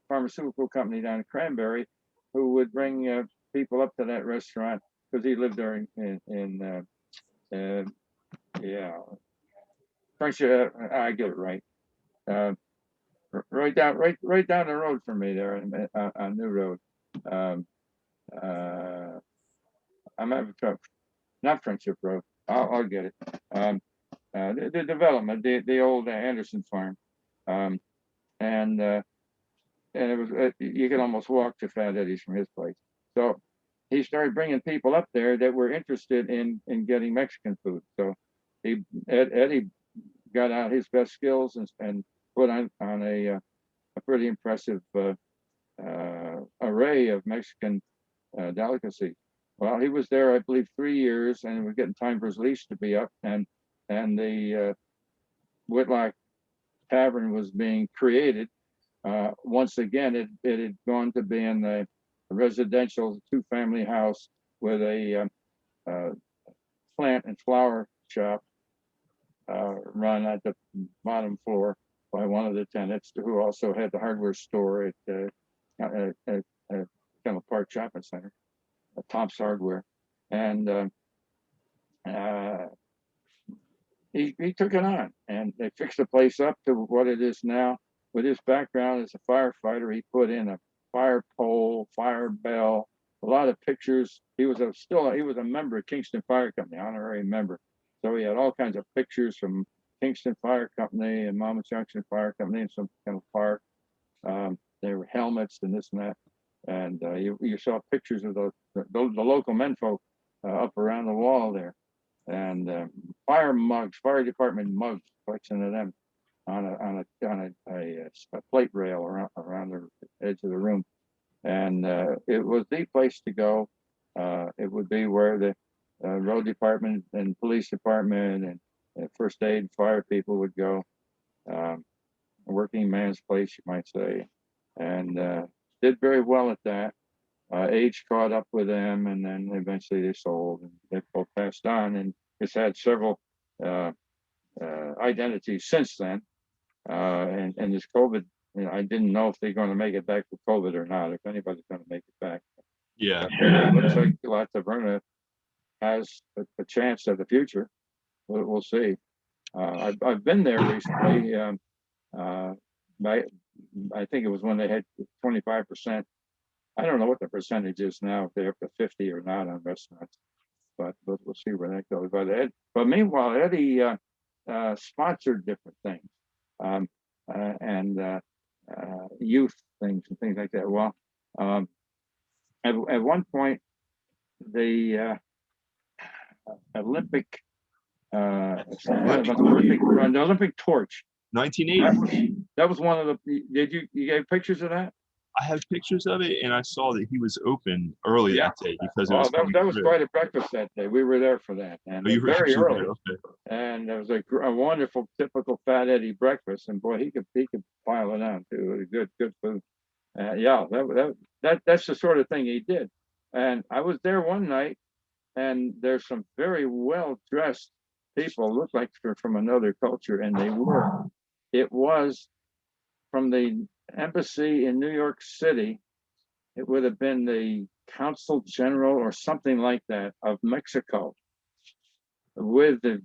pharmaceutical company down in Cranberry, who would bring people up to that restaurant because he lived there in French. I get it right. Right down the road from me there on New Road. I'm having trouble. Not Friendship Road. I'll get it. The development, the old Anderson farm, and it was you could almost walk to Fat Eddie's from his place. So he started bringing people up there that were interested in getting Mexican food. So Eddie got out his best skills and put on a pretty impressive array of Mexican delicacies. Well, he was there, I believe, 3 years, and we're getting time for his lease to be up, and the Whitlock Tavern was being created. Once again, it had gone to being a residential 2-family house with a plant and flower shop run at the bottom floor by one of the tenants, who also had the hardware store at Kendall Park Shopping Center, Tom's Hardware, and he took it on, and they fixed the place up to what it is now. With his background as a firefighter, he put in a fire pole, fire bell, a lot of pictures. He was a member of Kingston Fire Company, honorary member. So he had all kinds of pictures from Kingston Fire Company and Monmouth Junction Fire Company and some kind of park. There were helmets and this and that, and you saw pictures of the local menfolk up around the wall there, and fire mugs, fire department mugs, collection of them on a plate rail around the edge of the room, and it was the place to go. It would be where the road department and police department and first aid fire people would go. A working man's place, you might say, and did very well at that. Age caught up with them, and then eventually they sold, and they both passed on, and it's had several identities since then. And this COVID, I didn't know if they're going to make it back with COVID or not, if anybody's going to make it back.
Yeah.
It looks like La Taverna has a chance at the future. We'll see. I've been there recently. I think it was when they had 25%. I don't know what the percentage is now, if they're up to 50 or not on restaurants, but we'll see where that goes. But meanwhile, Eddie sponsored different things. And youth things and things like that. Well, at one point, the Olympic torch.
1980.
That was one of the. Did you get pictures of that?
I have pictures of it, and I saw that he was open early that day because it was.
That was quite a breakfast that day. We were there for that, and very early. Okay. And it was a wonderful, typical Fat Eddie breakfast. And boy, he could pile it on too. Good food. That's the sort of thing he did. And I was there one night, and there's some very well dressed people, looked like they're from another culture, and they were. It was from the embassy in New York City. It would have been the consul general or something like that of Mexico, with the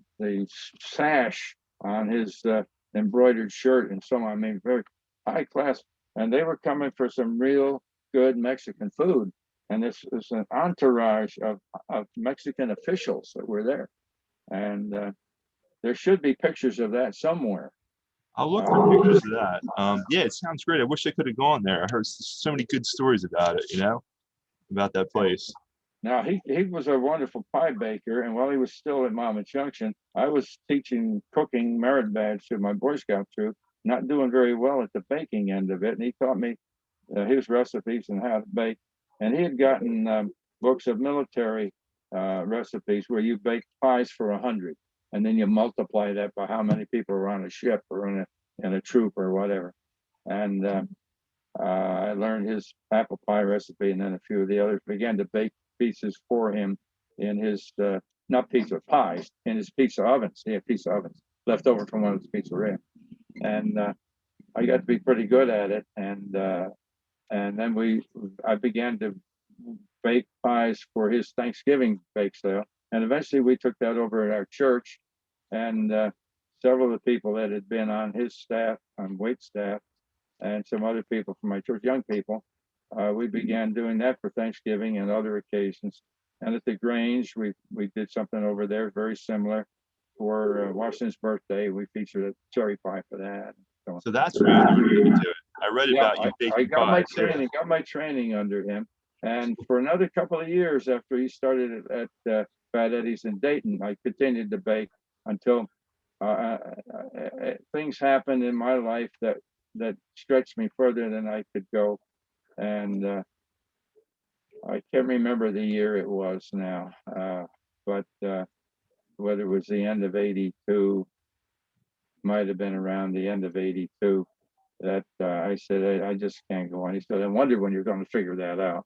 sash on his embroidered shirt and so on. I mean, very high class. And they were coming for some real good Mexican food. And this is an entourage of Mexican officials that were there. And there should be pictures of that somewhere.
I'll look for pictures of that. Yeah, it sounds great. I wish I could have gone there. I heard so many good stories about it, about that place.
Now, he was a wonderful pie baker, and while he was still at Monmouth Junction, I was teaching cooking merit badge to my Boy Scout troop, not doing very well at the baking end of it, and he taught me his recipes and how to bake. And he had gotten books of military recipes where you bake pies for 100, and then you multiply that by how many people are on a ship or in a troop or whatever. And I learned his apple pie recipe, and then a few of the others. Began to bake pieces for him in his not pizza pies, in his pizza ovens. He had pizza ovens left over from one of his pizzeria, and I got to be pretty good at it. And then I began to bake pies for his Thanksgiving bake sale, and eventually we took that over at our church, and several of the people that had been on his staff, on wait staff, and some other people from my church, young people, we began doing that for Thanksgiving and other occasions. And at the Grange, we did something over there very similar for Washington's birthday. We featured a cherry pie for that.
So that's where you do it. I read about you baking
I got my
pies.
training, got my training under him. And for another couple of years after he started at Fat Eddie's in Dayton, I continued to bake until things happened in my life that stretched me further than I could go. And I can't remember the year it was now, but whether it was the end of 82, might have been around the end of 82, that I said, I just can't go on. He said, I wonder when you're going to figure that out.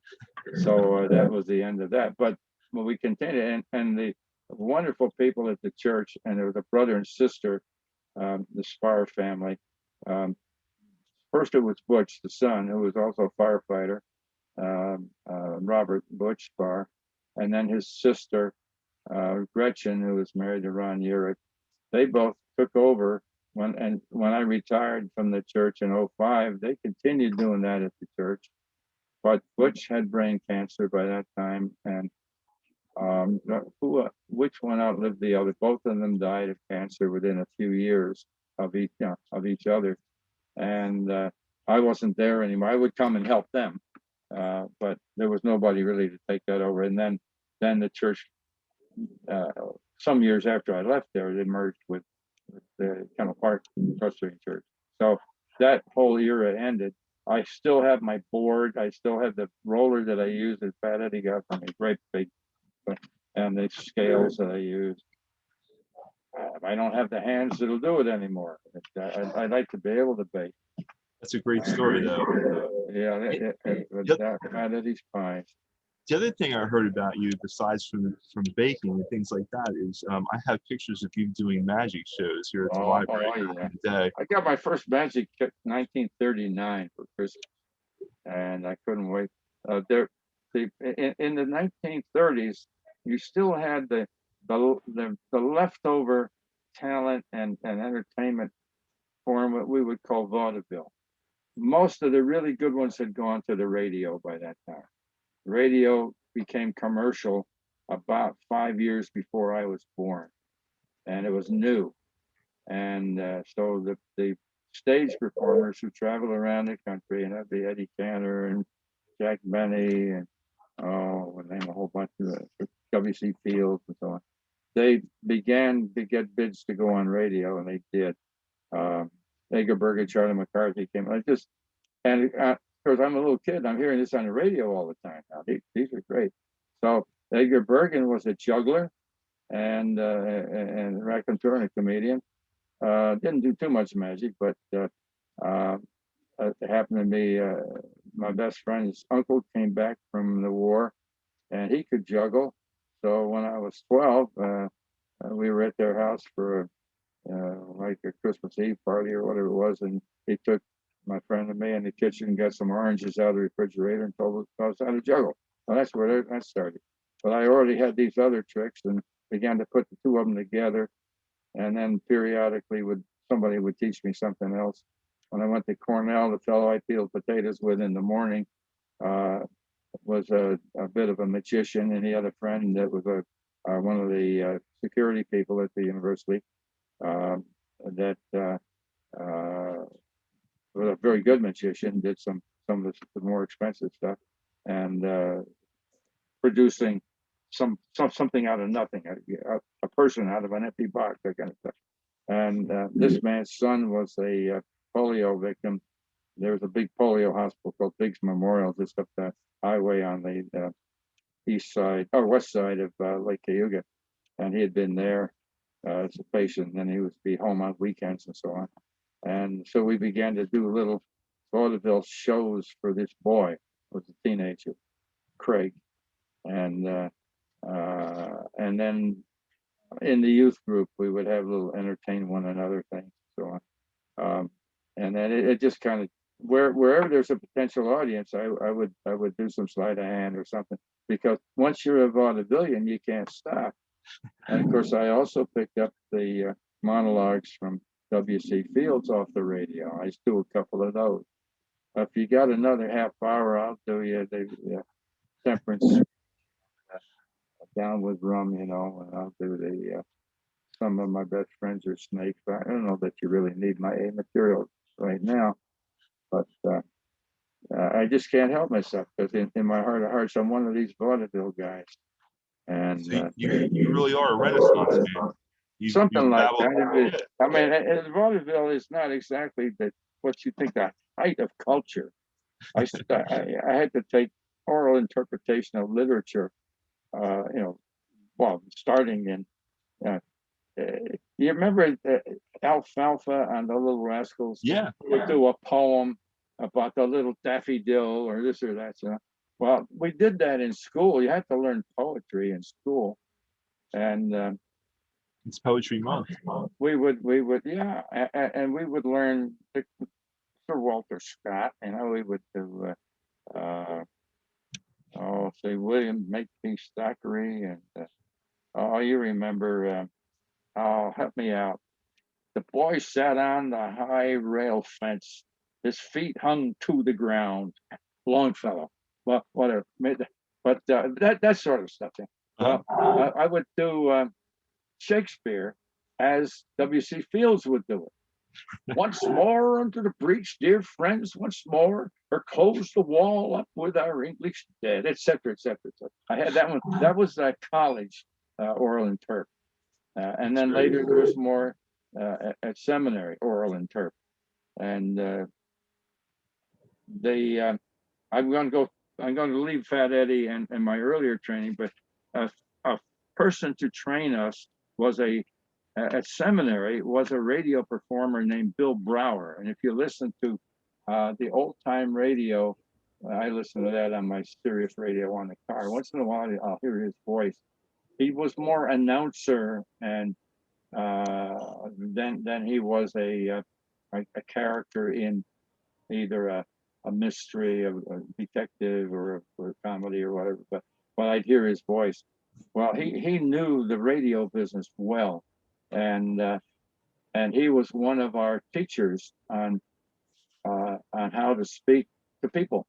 So that was the end of that. But when we continued, and the wonderful people at the church, and there was a brother and sister, the Spar family. First, it was Butch, the son, who was also a firefighter, Robert Butch Spar, and then his sister, Gretchen, who was married to Ron Urich. They both took over when I retired from the church in 2005. They continued doing that at the church, but Butch had brain cancer by that time, and which one outlived the other? Both of them died of cancer within a few years of each other. And I wasn't there anymore. I would come and help them, but there was nobody really to take that over. And then the church, some years after I left there, it merged with the Kennel Park Presbyterian Church. So that whole era ended. I still have my board. I still have the roller that I used that Fat Eddie got from me, great big, and the scales that I use. I don't have the hands that'll do it anymore. I'd like to be able to bake.
That's a great story, though.
Fat Eddie's pies.
The other thing I heard about you, besides from baking and things like that, is I have pictures of you doing magic shows here at the library back in the day.
I got my first magic kit in 1939 for Christmas, and I couldn't wait. In the 1930s, you still had the leftover talent and entertainment form, what we would call vaudeville. Most of the really good ones had gone to the radio by that time. Radio became commercial about 5 years before I was born, and it was new. And so the stage performers who travel around the country, and that'd be Eddie Cantor and Jack Benny and name a whole bunch of W.C. Fields and so on. They began to get bids to go on radio, and they did. Edgar Bergen, Charlie McCarthy came. Of course, I'm a little kid. I'm hearing this on the radio all the time now. These are great. So Edgar Bergen was a juggler and raconteur and a comedian. Didn't do too much magic, but it happened to be my best friend's uncle came back from the war, and he could juggle. So when I was 12, we were at their house for like a Christmas Eve party or whatever it was, and he took my friend and me in the kitchen and got some oranges out of the refrigerator and told us how to juggle. Well, that's where that started. But I already had these other tricks and began to put the two of them together, and then periodically somebody would teach me something else. When I went to Cornell, the fellow I peeled potatoes with in the morning was a bit of a magician, and he had a friend that was one of the security people at the university that was a very good magician, did some of the more expensive stuff, and producing something out of nothing, a person out of an empty box, that kind of stuff. And this man's son was a polio victim. There was a big polio hospital called Biggs Memorial just up that highway on the east side or west side of Lake Cayuga, and he had been there as a patient, and he would be home on weekends and so on. And so we began to do little vaudeville shows for this boy, who was a teenager, Craig, and then in the youth group we would have little entertain one another things and so on. And then it just kind of wherever there's a potential audience, I would do some sleight of hand or something, because once you're a vaudevillian, you can't stop. And of course, I also picked up the monologues from W.C. Fields off the radio. I do a couple of those. If you got another half hour, I'll do you the temperance down with rum, and I'll do the some of my best friends are snakes. But I don't know that you really need my A material right now, but I just can't help myself, because in my heart of hearts, I'm one of these vaudeville guys. And
so you really are a Renaissance man.
Something like that.
Yeah.
I mean, vaudeville is not exactly what you think the height of culture. I had to take oral interpretation of literature, starting in. You remember Alfalfa and the Little Rascals?
Yeah.
They would do a poem about the little daffodil or this or that. Well, we did that in school. You had to learn poetry in school, and
it's Poetry Month.
We would, yeah, and we would learn Sir Walter Scott. We would do, say William Makepeace Thackeray, and you remember? Help me out. The boy sat on the high rail fence. His feet hung to the ground. Longfellow. Well, whatever. But that sort of stuff. Well, I would do Shakespeare as W.C. Fields would do it. Once more unto the breach, dear friends, once more, or close the wall up with our English dead, etc., etc., etc. I had that one. That was college oral interp. And then later there was more at seminary oral interp. And I'm going to leave Fat Eddie and my earlier training, but a person to train us was at seminary was a radio performer named Bill Brower. And if you listen to the old time radio, I listen to that on my Sirius radio on the car. Once in a while, I'll hear his voice. He was more announcer and then he was a character in either a mystery, a detective, or a comedy or whatever. But I'd hear his voice. Well, he knew the radio business well, and he was one of our teachers on how to speak to people.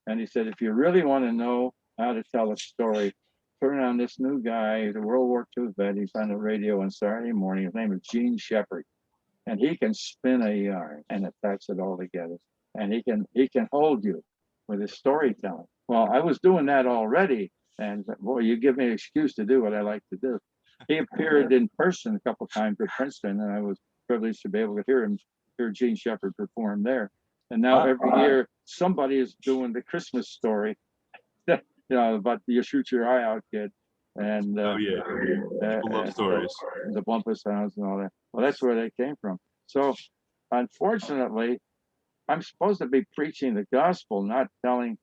And he said, if you really want to know how to tell a story, turn on this new guy, the World War II vet. He's on the radio on Saturday morning. His name is Gene Shepard, and he can spin a yarn and attach it all together. And he can hold you with his storytelling. Well, I was doing that already, and boy, you give me an excuse to do what I like to do. He appeared in person a couple times at Princeton, and I was privileged to be able to hear Gene Shepard perform there. And now every year somebody is doing the Christmas story. About you shoot your eye out, kid, and
people love stories.
The Bumpus sounds and all that. Well, that's where they came from. So, unfortunately, I'm supposed to be preaching the gospel, not telling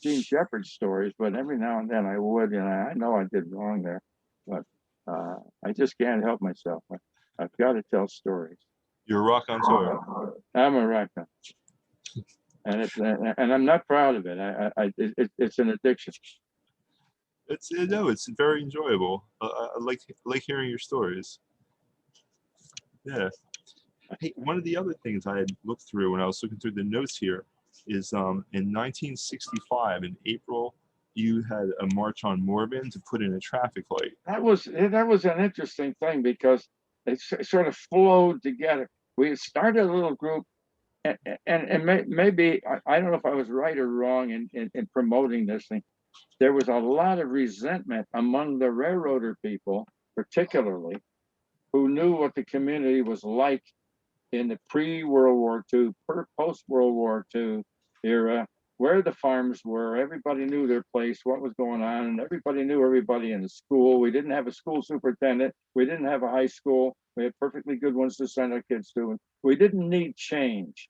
Gene Shepard stories. But every now and then I would, and I know I did wrong there, but I just can't help myself. I've got to tell stories.
You're a rock on tour.
I'm a rock on. And I'm not proud of it. It's an addiction.
It's very enjoyable. I like hearing your stories. Yeah. Hey, one of the other things I had looked through when I was looking through the notes here is in 1965 in April you had a march on Morven to put in a traffic light.
That was an interesting thing because it sort of flowed together. We had started a little group. And maybe I don't know if I was right or wrong in promoting this thing. There was a lot of resentment among the railroader people, particularly, who knew what the community was like in the pre-World War II, post-World War II era, where the farms were. Everybody knew their place, what was going on, and everybody knew everybody in the school. We didn't have a school superintendent. We didn't have a high school. We had perfectly good ones to send our kids to. We didn't need change.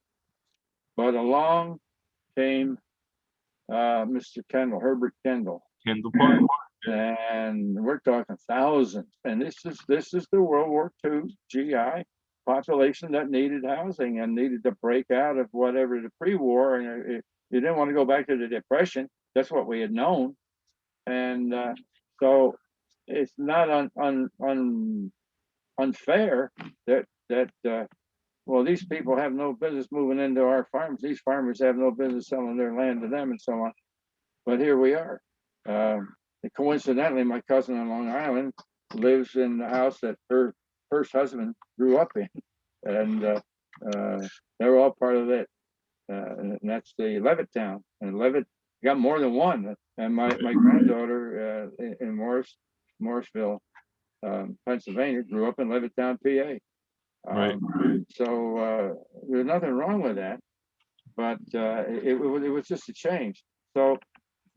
But along came Mr. Kendall, Herbert Kendall.
Kendall Park.
And we're talking thousands. And this is the World War II GI population that needed housing and needed to break out of whatever the pre-war. And you didn't want to go back to the Depression. That's what we had known. And so it's not unfair that well, these people have no business moving into our farms. These farmers have no business selling their land to them and so on. But here we are. Coincidentally, my cousin on Long Island lives in the house that her first husband grew up in. And they're all part of it. And that's the Levitt town. And Levitt got more than one. And my granddaughter in Morrisville, Pennsylvania, grew up in Levittown, PA.
Right.
So there's nothing wrong with that, but it was just a change. So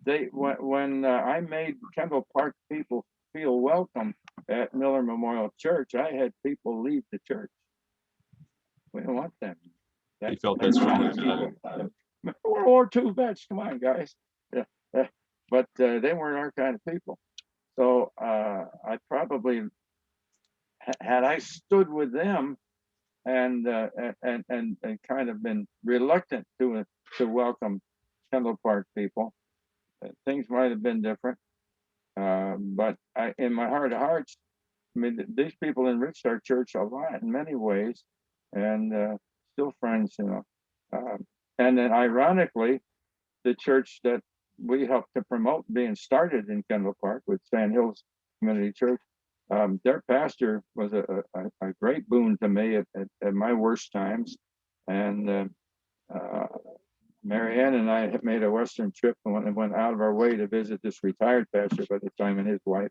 when I made Kendall Park people feel welcome at Miller Memorial Church, I had people leave the church. We don't want them.
They felt that's
World War II vets. Come on, guys. Yeah. But they weren't our kind of people. So I probably, had I stood with them and kind of been reluctant to welcome Kendall Park people, things might have been different. But in my heart of hearts, I mean, these people enriched our church a lot in many ways, and still friends, you know. And then ironically, the church that we helped to promote being started in Kendall Park with Sand Hills Community Church, their pastor was a great boon to me at my worst times. And Mary Ann and I had made a Western trip and went out of our way to visit this retired pastor by the time and his wife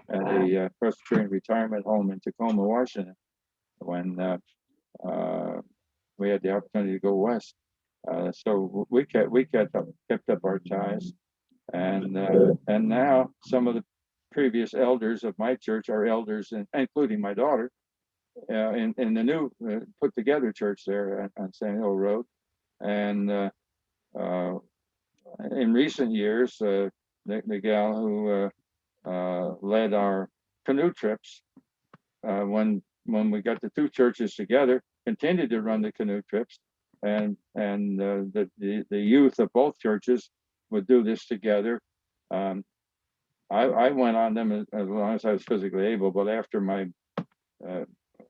at a Presbyterian retirement home in Tacoma, Washington, when we had the opportunity to go west. So we kept up our ties, and now some of the previous elders of my church are elders, including my daughter, in the new put together church there on Sand Hill Road. And in recent years, the gal who led our canoe trips, when we got the two churches together, continued to run the canoe trips, and the youth of both churches would do this together. I went on them as long as I was physically able, but after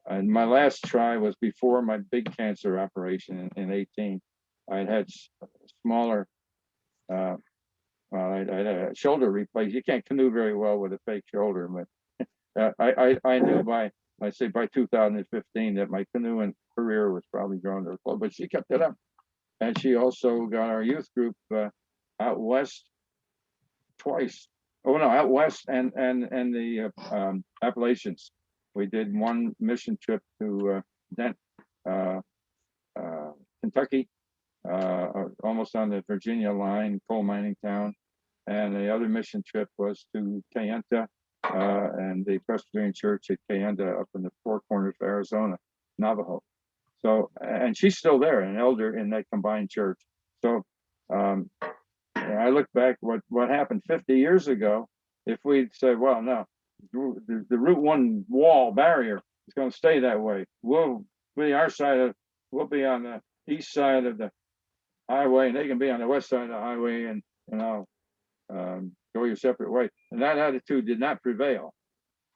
and my last try was before my big cancer operation in 18. I had smaller, I had a shoulder replaced. You can't canoe very well with a fake shoulder, but I knew by 2015 that my canoeing career was probably drawing to a close, but she kept it up. And she also got our youth group out west twice. Oh no, out west and the Appalachians. We did one mission trip to Dent, Kentucky, almost on the Virginia line, coal mining town. And the other mission trip was to Kayenta and the Presbyterian Church at Kayenta up in the Four Corners of Arizona, Navajo. So, and she's still there, an elder in that combined church. So I look back what happened 50 years ago. If we'd said, well, no, the Route 1 wall barrier is going to stay that way. We'll be we'll be on the east side of the highway, and they can be on the west side of the highway, and go your separate way. And that attitude did not prevail,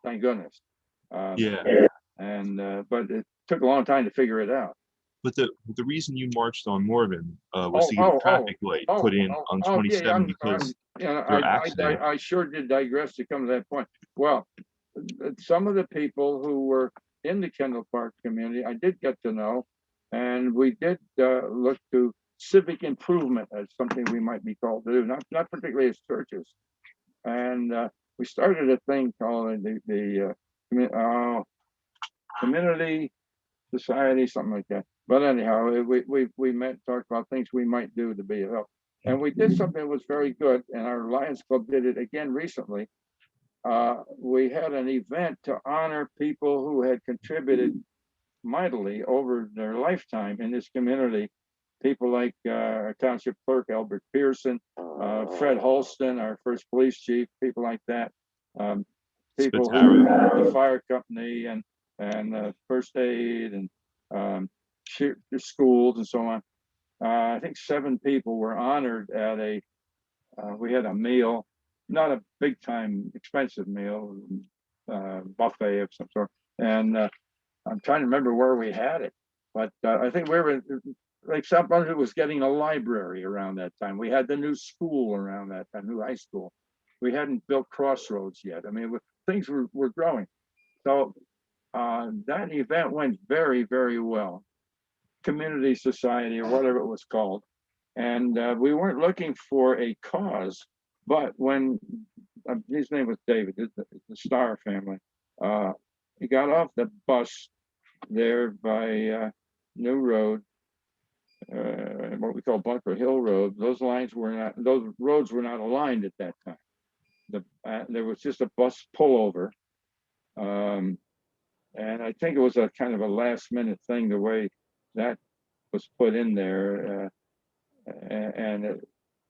thank goodness. And but it took a long time to figure it out.
But the reason you marched on Morven was to get a traffic light put in on 27 because
I sure did digress to come to that point. Well, some of the people who were in the Kendall Park community, I did get to know, and we did look to civic improvement as something we might be called to do, not particularly as churches. And we started a thing called the community society, something like that. But anyhow, we met, talked about things we might do to be of help. And we did something that was very good, and our Lions Club did it again recently. We had an event to honor people who had contributed mightily over their lifetime in this community. People like our township clerk, Albert Pearson, Fred Holston, our first police chief, people like that. People who the fire company and first aid and schools and so on. I think 7 people were honored at we had a meal, not a big time expensive meal, buffet of some sort. And I'm trying to remember where we had it, but I think we were like South Brunswick was getting a library around that time. We had the new school around that time, new high school. We hadn't built Crossroads yet. I mean, things were growing. So that event went very, very well. Community society or whatever it was called. And we weren't looking for a cause, but when his name was David, the Star family, he got off the bus there by New Road, what we call Bunker Hill Road. Those roads were not aligned at that time. There was just a bus pullover. And I think it was a kind of a last minute thing, the way that was put in there.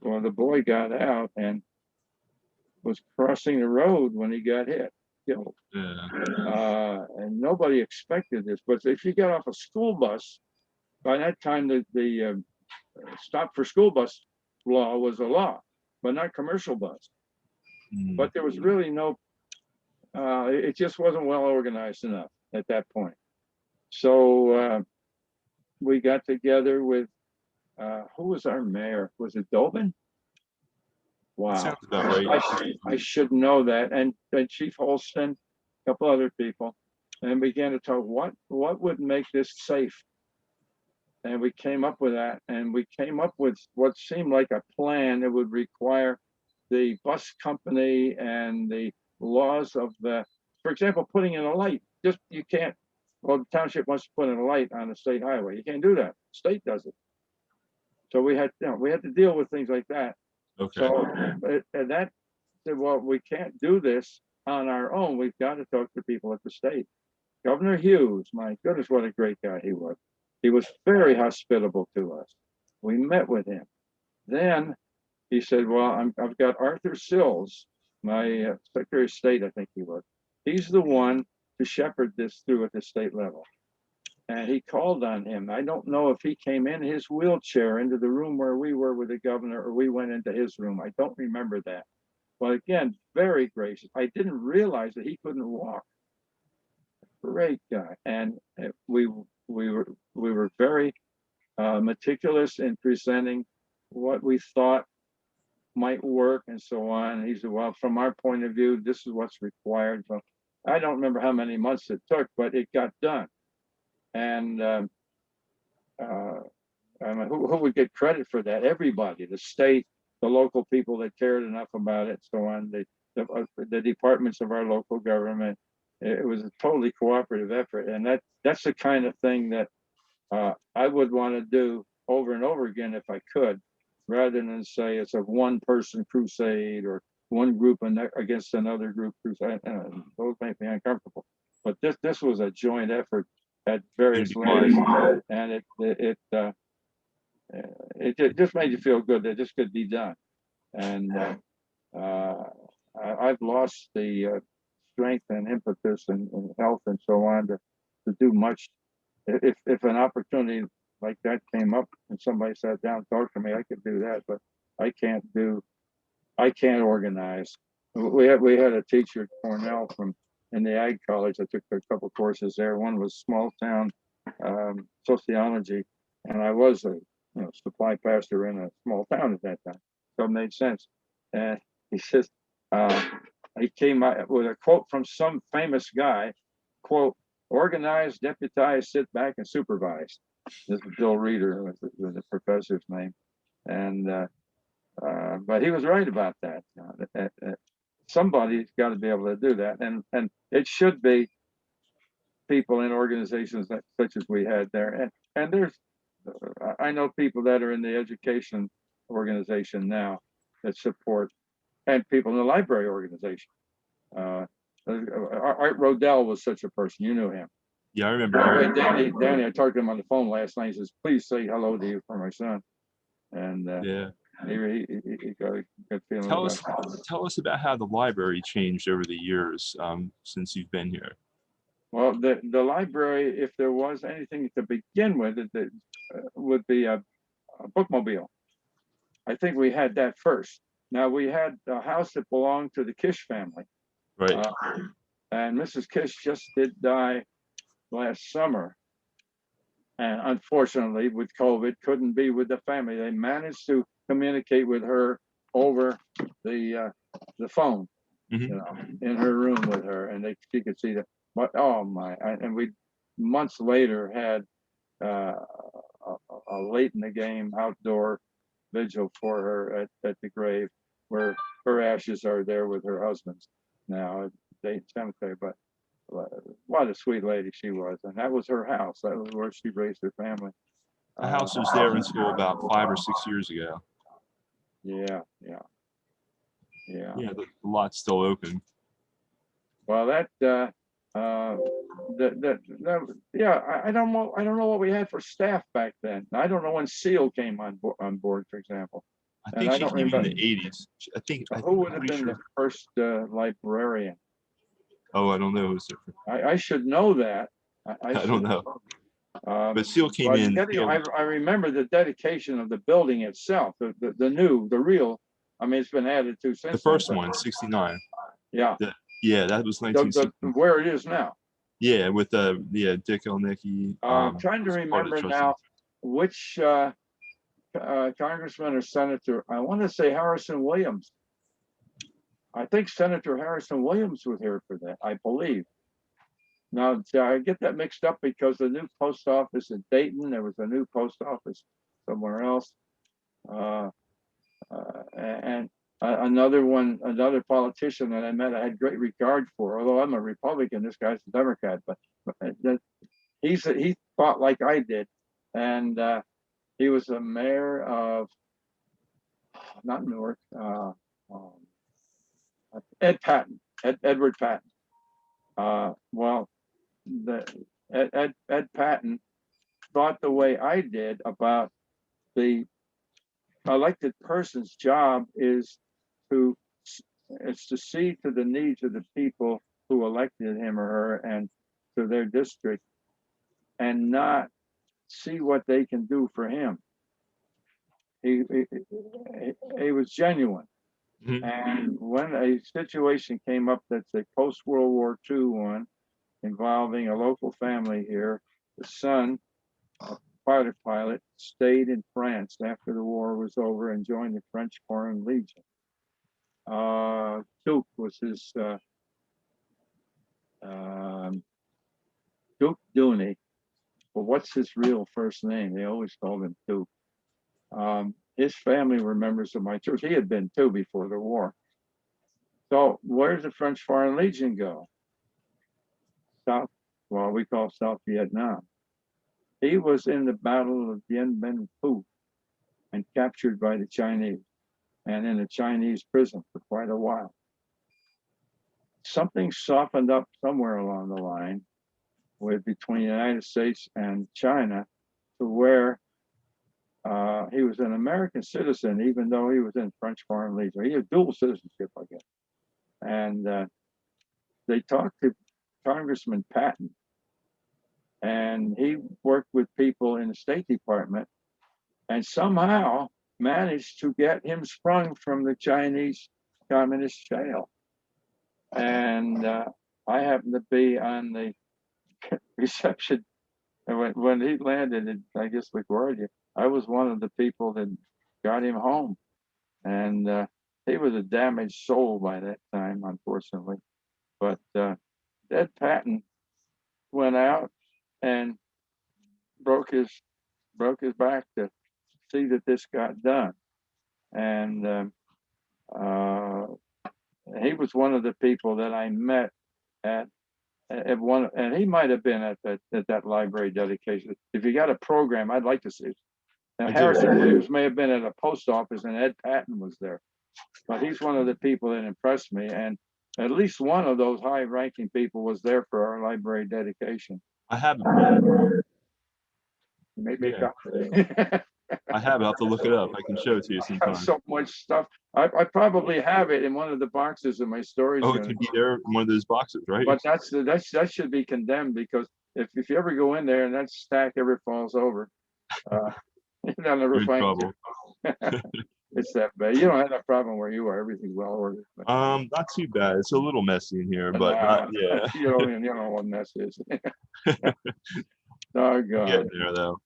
Well, the boy got out and was crossing the road when he got killed. Yeah. And nobody expected this, but if you got off a school bus, by that time the stop for school bus law was a law, but not commercial bus. But there was really no, it just wasn't well organized enough at that point. So we got together with, who was our mayor? Was it Dobin? Wow.
Sounds about right.
I should know that. And Chief Holston, a couple other people, and began to talk, what would make this safe? And we came up with that, and we came up with what seemed like a plan that would require the bus company and the laws of for example, putting in a light. Just, you can't, well, the township wants to put in a light on a state highway. You can't do that. The state does it. So we had to deal with things like that.
Okay.
So and that said, well, we can't do this on our own. We've got to talk to people at the state. Governor Hughes, my goodness, what a great guy he was. He was very hospitable to us. We met with him. Then he said, well, I've got Arthur Sills, my Secretary of State, I think he was. He's the one to shepherd this through at the state level. And he called on him. I don't know if he came in his wheelchair into the room where we were with the governor, or we went into his room. I don't remember that. But again, very gracious. I didn't realize that he couldn't walk. Great guy. And we were very meticulous in presenting what we thought might work and so on. And he said, well, from our point of view, this is what's required. So I don't remember how many months it took, but it got done. And who would get credit for that? Everybody, the state, the local people that cared enough about it, so on, the departments of our local government. It was a totally cooperative effort. And that's the kind of thing that I would want to do over and over again if I could, rather than say it's a one-person crusade or one group against another group crusade. Those make me uncomfortable. But this was a joint effort at various levels, and it just made you feel good that this could be done. And I've lost the strength and impetus and health and so on to do much. If an opportunity like that came up and somebody sat down and talked to me, I could do that, but I can't organize. We had a teacher at Cornell in the Ag College. I took a couple courses there. One was small town sociology, and I was a supply pastor in a small town at that time, so it made sense. And he says, he came out with a quote from some famous guy, quote, organize, deputize, sit back, and supervise. This is Bill Reeder, was the professor's name. And but he was right about that. Somebody's got to be able to do that, and it should be people in organizations such as we had there. And there's, I know people that are in the education organization now that support, and people in the library organization. Art Rodell was such a person. You knew him.
Yeah, I remember.
Danny, I talked to him on the phone last night. He says, "Please say hello to you for my son." And
Yeah.
He got a good feeling.
Tell us about how the library changed over the years since you've been here.
Well, the library, if there was anything to begin with, it would be a bookmobile. I think we had that first. Now, we had a house that belonged to the Kish family.
Right.
And Mrs. Kish just did die last summer. And unfortunately, with COVID, couldn't be with the family. They managed to communicate with her over the phone, you know, in her room with her, and she could see that. But oh my! And we months later had a late in the game outdoor vigil for her at the grave, where her ashes are there with her husband's now at Dayton Cemetery. But what a sweet lady she was, and that was her house. That was where she raised her family.
The house was there until about 5 or 6 years ago.
Yeah.
Yeah, the lot's still open.
Well, I don't know what we had for staff back then. I don't know when Seal came on board, for example.
I think she came in the 80s. I think
who would have been the first librarian?
Oh, I don't know.
I should know that.
I don't know. But Seal came in.
I remember the dedication of the building itself, the real. I mean, it's been added to since.
The first one, 69.
Yeah.
Yeah, that was 1960.
Where it is now.
Yeah, with Dick Elnicki.
I'm trying to remember now which congressman or senator. I want to say Harrison Williams. I think Senator Harrison Williams was here for that, I believe. Now, I get that mixed up because the new post office in Dayton, there was a new post office somewhere else. And another politician that I met, I had great regard for, although I'm a Republican, this guy's a Democrat, but he thought like I did. And he was the mayor of, not Newark, Edward Patton. Well, Ed Patton thought the way I did about the elected person's job is to see to the needs of the people who elected him or her and to their district, and not see what they can do for him. He was genuine. Mm-hmm. And when a situation came up that's a post-World War II one involving a local family here, the son, a fighter pilot, stayed in France after the war was over and joined the French Foreign Legion. Duke was his, Duke Dooney. But what's his real first name? They always called him Duke. His family were members of my church. He had been too before the war. So where did the French Foreign Legion go? We call South Vietnam. He was in the Battle of Dien Bien Phu and captured by the Chinese and in a Chinese prison for quite a while. Something softened up somewhere along the line between the United States and China to where he was an American citizen, even though he was in French Foreign Legion. He had dual citizenship, I guess. And they talked to Congressman Patton, and he worked with people in the State Department and somehow managed to get him sprung from the Chinese communist jail. And I happened to be on the reception when he landed in, I guess, LaGuardia. I was one of the people that got him home. And he was a damaged soul by that time, unfortunately. But Ed Patton went out and broke his back to see that this got done. And he was one of the people that I met at at one, and he might have been at that library dedication. If you got a program, I'd like to see it. And Harrison Williams may have been at a post office, and Ed Patton was there. But he's one of the people that impressed me, and at least one of those high-ranking people was there for our library dedication.
I haven't.
Maybe
Yeah. I have it. I'll have to look it up. I can show it to you sometime.
So much stuff. I probably have it in one of the boxes in my storage
Oh, it
unit.
could be there in one of those boxes, right?
But that should be condemned, because if you ever go in there and that stack ever falls over, you'll never find
trouble.
it's that bad. You don't have that problem where you are. Everything's well ordered.
Not too bad. It's a little messy in here, but yeah.
You know what mess is. Oh God.
Getting there though.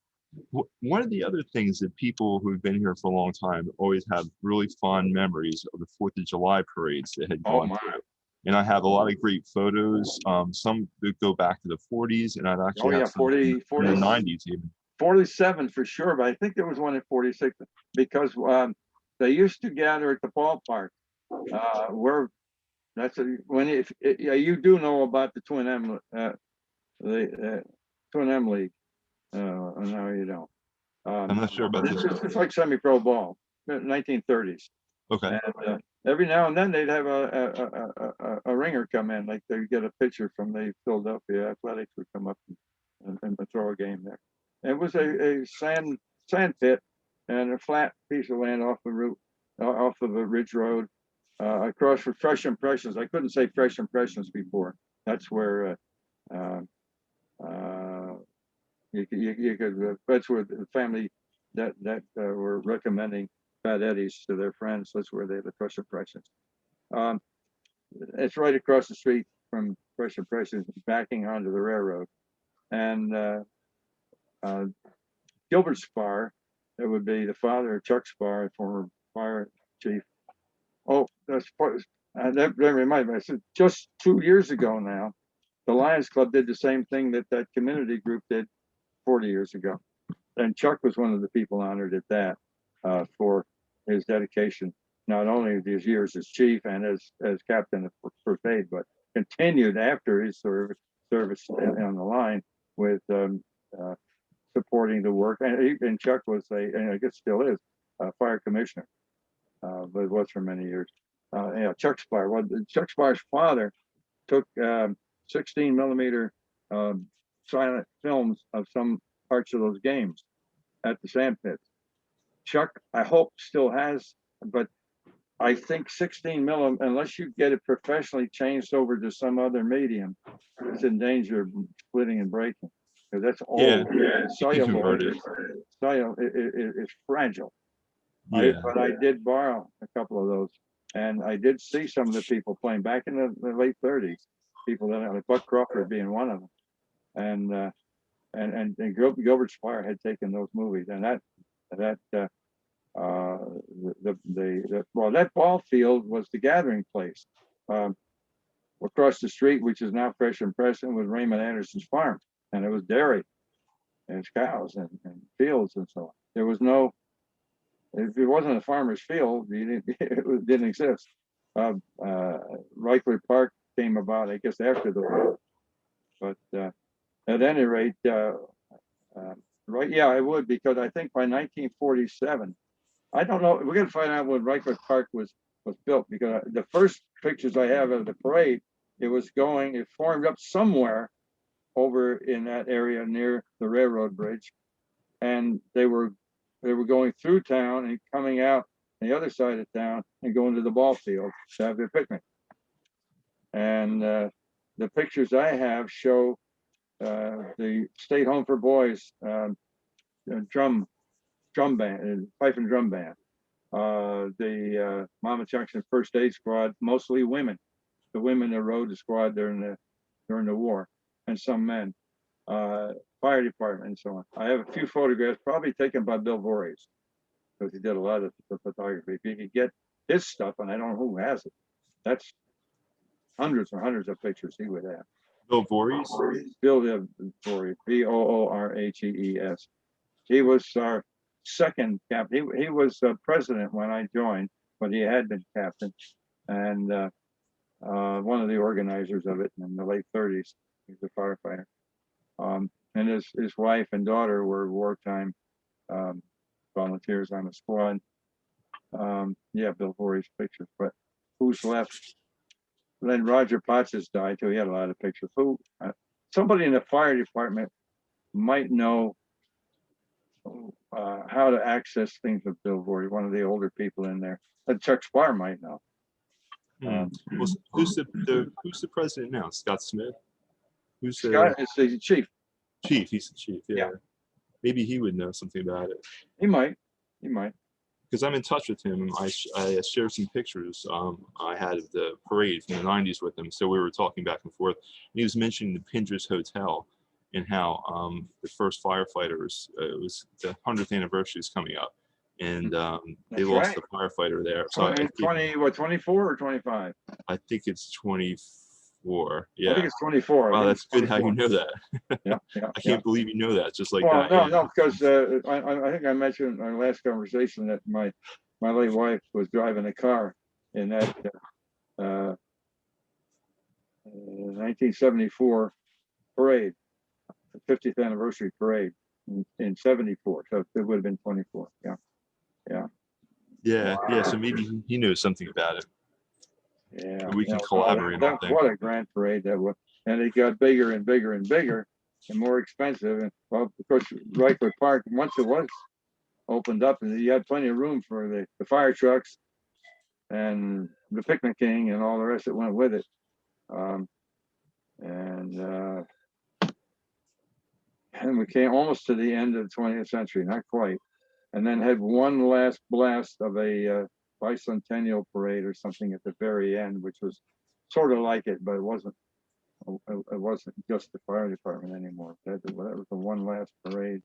One of the other things that people who've been here for a long time always have really fond memories of the 4th of July parades that had gone through. And I have a lot of great photos. Some that go back to the 40s, and I'd actually have
40,
in the 90s even.
47 for sure, but I think there was one in 46, because they used to gather at the ballpark, where you do know about the Twin M League. No, you don't.
I'm not sure about this.
It's like semi-pro ball, 1930s.
Okay.
And every now and then they'd have a ringer come in, like they get a pitcher from the Philadelphia Athletics would come up and throw a game there. It was a sand pit and a flat piece of land off of a ridge road, across from Fresh Impressions. I couldn't say Fresh Impressions before. That's where you could. That's where the family that were recommending Fat Eddie's to their friends. That's where they had the Fresh Impressions. It's right across the street from Fresh Impressions, backing onto the railroad, and Gilbert Spar, that would be the father of Chuck Spar, former fire chief. Oh, that reminds me. I said just 2 years ago now, the Lions Club did the same thing that community group did 40 years ago, and Chuck was one of the people honored at that for his dedication, not only of his years as chief and as captain of first aid, but continued after his service on the line with supporting the work. And Chuck was and I guess still is, a fire commissioner, but was for many years. Chuck Spar. Well, Chuck Spar's father took 16 millimeter silent films of some parts of those games at the sand pits. Chuck, I hope, still has, but I think 16 millimeter, unless you get it professionally changed over to some other medium, it's in danger of splitting and breaking, because that's old.
Yeah,
Celluloid is fragile.
Yeah.
But I did borrow a couple of those, and I did see some of the people playing back in the late 30s. People that, like Buck Crawford being one of them, and Gilbert Spar had taken those movies, and that ball field was the gathering place. Across the street, which is now Fresh Impression, was Raymond Anderson's farm, and it was dairy and cows and fields and so on. There was no, if it wasn't a farmer's field, it didn't exist. Reichler Park came about, I guess, after the war. But at any rate, right? Yeah, I would, because I think by 1947, I don't know. We're gonna find out when Reichler Park was built, because the first pictures I have of the parade, it formed up somewhere over in that area near the railroad bridge, and they were going through town and coming out the other side of town and going to the ball field to have their picnic. And the pictures I have show the State Home for Boys drum band, pipe and drum band, the Mama Junction First Aid Squad, mostly women, the women that rode the squad during the war, and some men, fire department and so on. I have a few photographs, probably taken by Bill Voorhees, because he did a lot of the photography. If you could get his stuff, and I don't know who has it, that's hundreds and hundreds of pictures he would have.
Bill Voorhees?
Bill Voorhees, Boorhees. He was our second captain. He was president when I joined, but he had been captain, and one of the organizers of it in the late 30s. He's a firefighter. And his wife and daughter were wartime volunteers on the squad. Yeah, Bill Voorhees pictures, but who's left? Then Roger Potts has died too. He had a lot of pictures. Somebody in the fire department might know how to access things with Bill Voorhees. One of the older people in there. Chuck Spar might know.
Well, who's the president now? Scott Smith. Who's
Scott is the chief.
Chief. He's the chief. Yeah.
Yeah.
Maybe he would know something about it.
He might.
Because I'm in touch with him. I shared some pictures I had of the parade from the 90s with him. So we were talking back and forth. And he was mentioning the Pindris Hotel and how the first firefighters, it was the 100th anniversary is coming up. And they lost a firefighter there. So
24 or 25?
I think it's 24. Yeah.
I think it's 24.
Wow, that's good how you know that.
Yeah.
I can't believe you know that just like
that.
Yeah.
No, because I think I mentioned in our last conversation that my late wife was driving a car in that 1974 parade, the 50th anniversary parade in 74. So it would have been 24. Yeah.
Yeah. So maybe he knows something about it.
Yeah,
and we can collaborate.
What a grand parade that was, and it got bigger and bigger and bigger, and more expensive. And well, of course, Reichler Park, once it was opened up, and you had plenty of room for the fire trucks and the picnicking and all the rest that went with it. And we came almost to the end of the 20th century, not quite, and then had one last blast of a bicentennial parade or something at the very end, which was sort of like it, but it wasn't just the fire department anymore. That was the one last parade,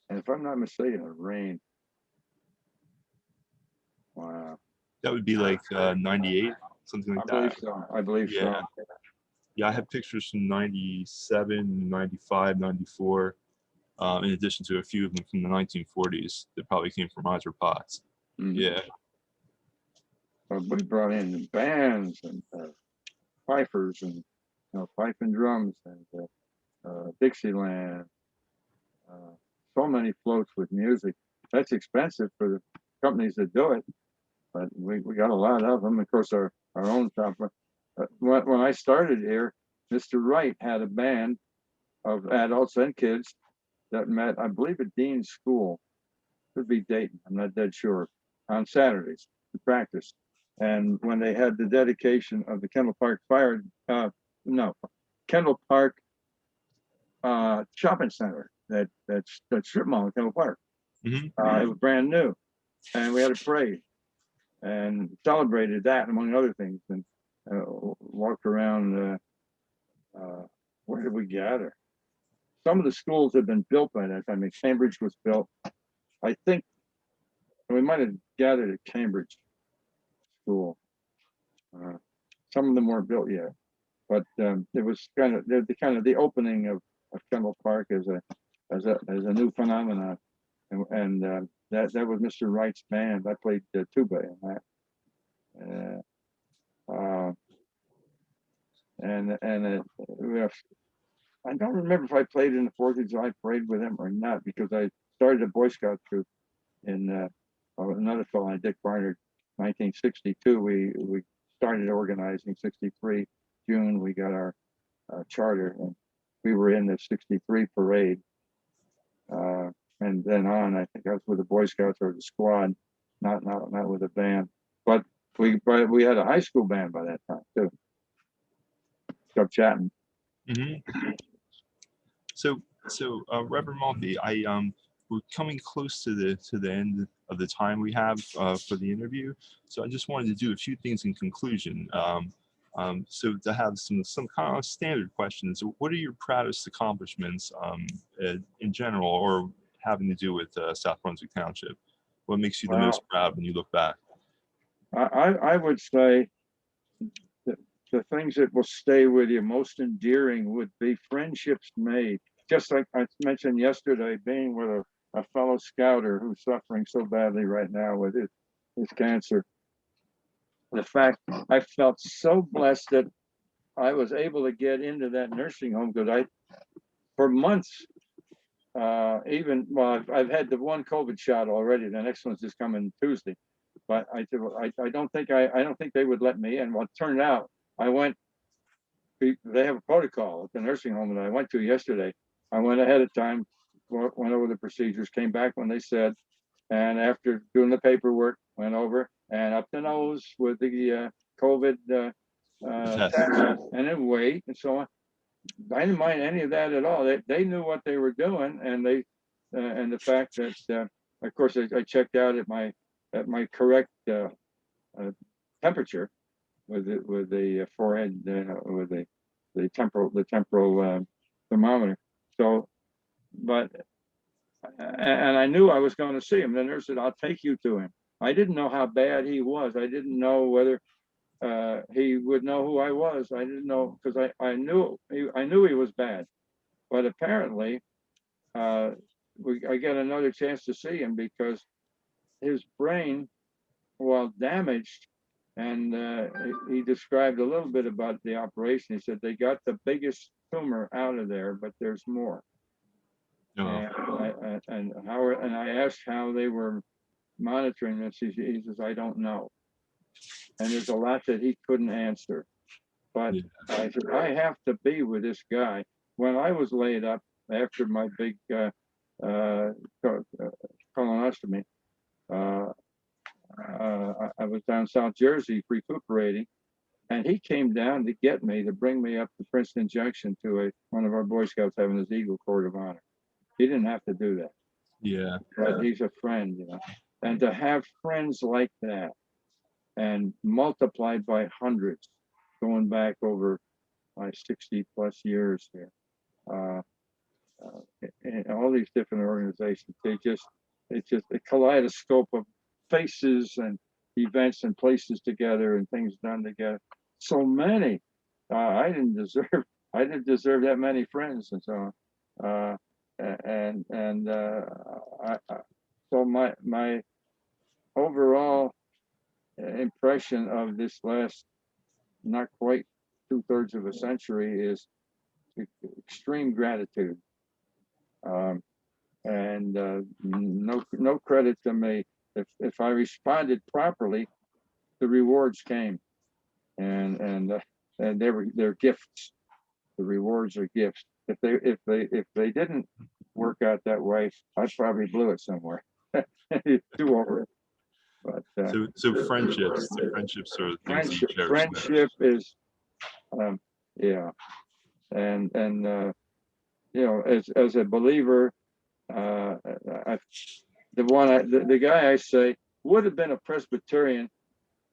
and if I'm not mistaken, it rained. Wow.
That would be like 98, something like that.
I believe so.
Yeah, I have pictures from 97, 95, 94, in addition to a few of them from the 1940s that probably came from Roger Potts. Mm-hmm. Yeah.
We brought in bands and pipers and pipe and drums and Dixieland. So many floats with music. That's expensive for the companies that do it, but we got a lot of them. Of course, our own company. When I started here, Mr. Wright had a band of adults and kids that met, I believe, at Dean's School. Could be Dayton. I'm not dead sure. On Saturdays to practice. And when they had the dedication of the Kendall Park Kendall Park shopping center, that strip mall in Kendall Park. Mm-hmm. It was brand new, and we had a parade and celebrated that among other things, and walked around. Where did we gather? Some of the schools had been built by that time. I mean, Cambridge was built. I think we might have gathered at Cambridge School. Some of them weren't built yet, but it was kind of the opening of Kendall Park as a new phenomenon, and that was Mr. Wright's band. I played tuba in that, I don't remember if I played in the 4th of July parade with him or not, because I started a Boy Scout troop in another fellow, Dick Barnard, 1962. We started organizing 63 June. We got our charter, and we were in the 63 parade. And then on, I think I was with the Boy Scouts or the squad, not with a band. But we had a high school band by that time too. Chuck Chatton.
Mm-hmm. So Reverend Maltby, we're coming close to the end of the time we have for the interview. So I just wanted to do a few things in conclusion. So to have some kind of standard questions. What are your proudest accomplishments in general, or having to do with South Brunswick Township? What makes you the most proud when you look back?
I would say the things that will stay with you most endearing would be friendships made. Just like I mentioned yesterday, being with a fellow scouter who's suffering so badly right now with his cancer. The fact I felt so blessed that I was able to get into that nursing home because for months, I've had the one COVID shot already. The next one's just coming Tuesday, but I don't think they would let me in. Well, it turned out I went. They have a protocol at the nursing home that I went to yesterday. I went ahead of time, went over the procedures, came back when they said, and after doing the paperwork, went over and up the nose with the COVID test, and then wait and so on. I didn't mind any of that at all. They knew what they were doing, and and the fact that of course I checked out at my correct temperature with the forehead with the temporal thermometer. So, but and I knew I was going to see him. The nurse said, "I'll take you to him." I didn't know how bad he was. I didn't know whether he would know who I was. I didn't know because I knew he was bad, but apparently I got another chance to see him because his brain, while damaged, and he described a little bit about the operation. He said they got the biggest tumor out of there, but there's more. Oh. And I asked how they were monitoring this. He says, I don't know. And there's a lot that he couldn't answer. But yeah. I said, I have to be with this guy. When I was laid up after my big colonoscopy, I was down South Jersey recuperating, and he came down to get me, to bring me up to Princeton Junction to one of our Boy Scouts having his Eagle Court of Honor. He didn't have to do that. Yeah. But he's a friend, you know. And to have friends like that, and multiplied by hundreds, going back over my 60 plus years here, in all these different organizations, it's just a kaleidoscope of faces and events and places together and things done together. So many. I didn't deserve that many friends and so on. So my overall impression of this last not quite 2/3 of a century is extreme gratitude, and no credit to me. If I responded properly, the rewards came, and they're gifts. The rewards are gifts. If they didn't work out that way, I probably blew it somewhere. Too over it. But
so friendships are the things you cherish.
Friendship is, yeah, and you know, as a believer, the guy I say would have been a Presbyterian,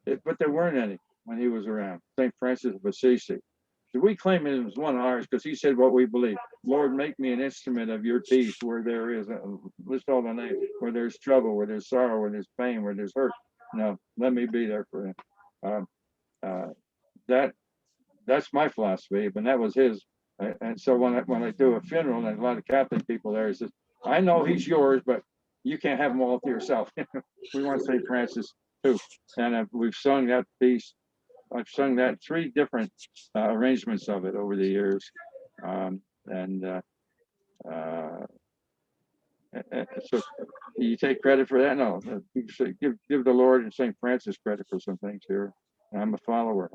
but there weren't any when he was around. St. Francis of Assisi. So we claim it was one of ours because he said what we believe. Lord, make me an instrument of your peace where there is, list all the names, where there's trouble, where there's sorrow, where there's pain, where there's hurt. No, let me be there for him. That's my philosophy, but that was his. And so when I do a funeral, and a lot of Catholic people there, he says, I know he's yours, but you can't have them all to yourself. We want St. Francis too. And we've sung that piece. I've sung that 3 different arrangements of it over the years. So you take credit for that? No, give the Lord and St. Francis credit for some things here. I'm a follower.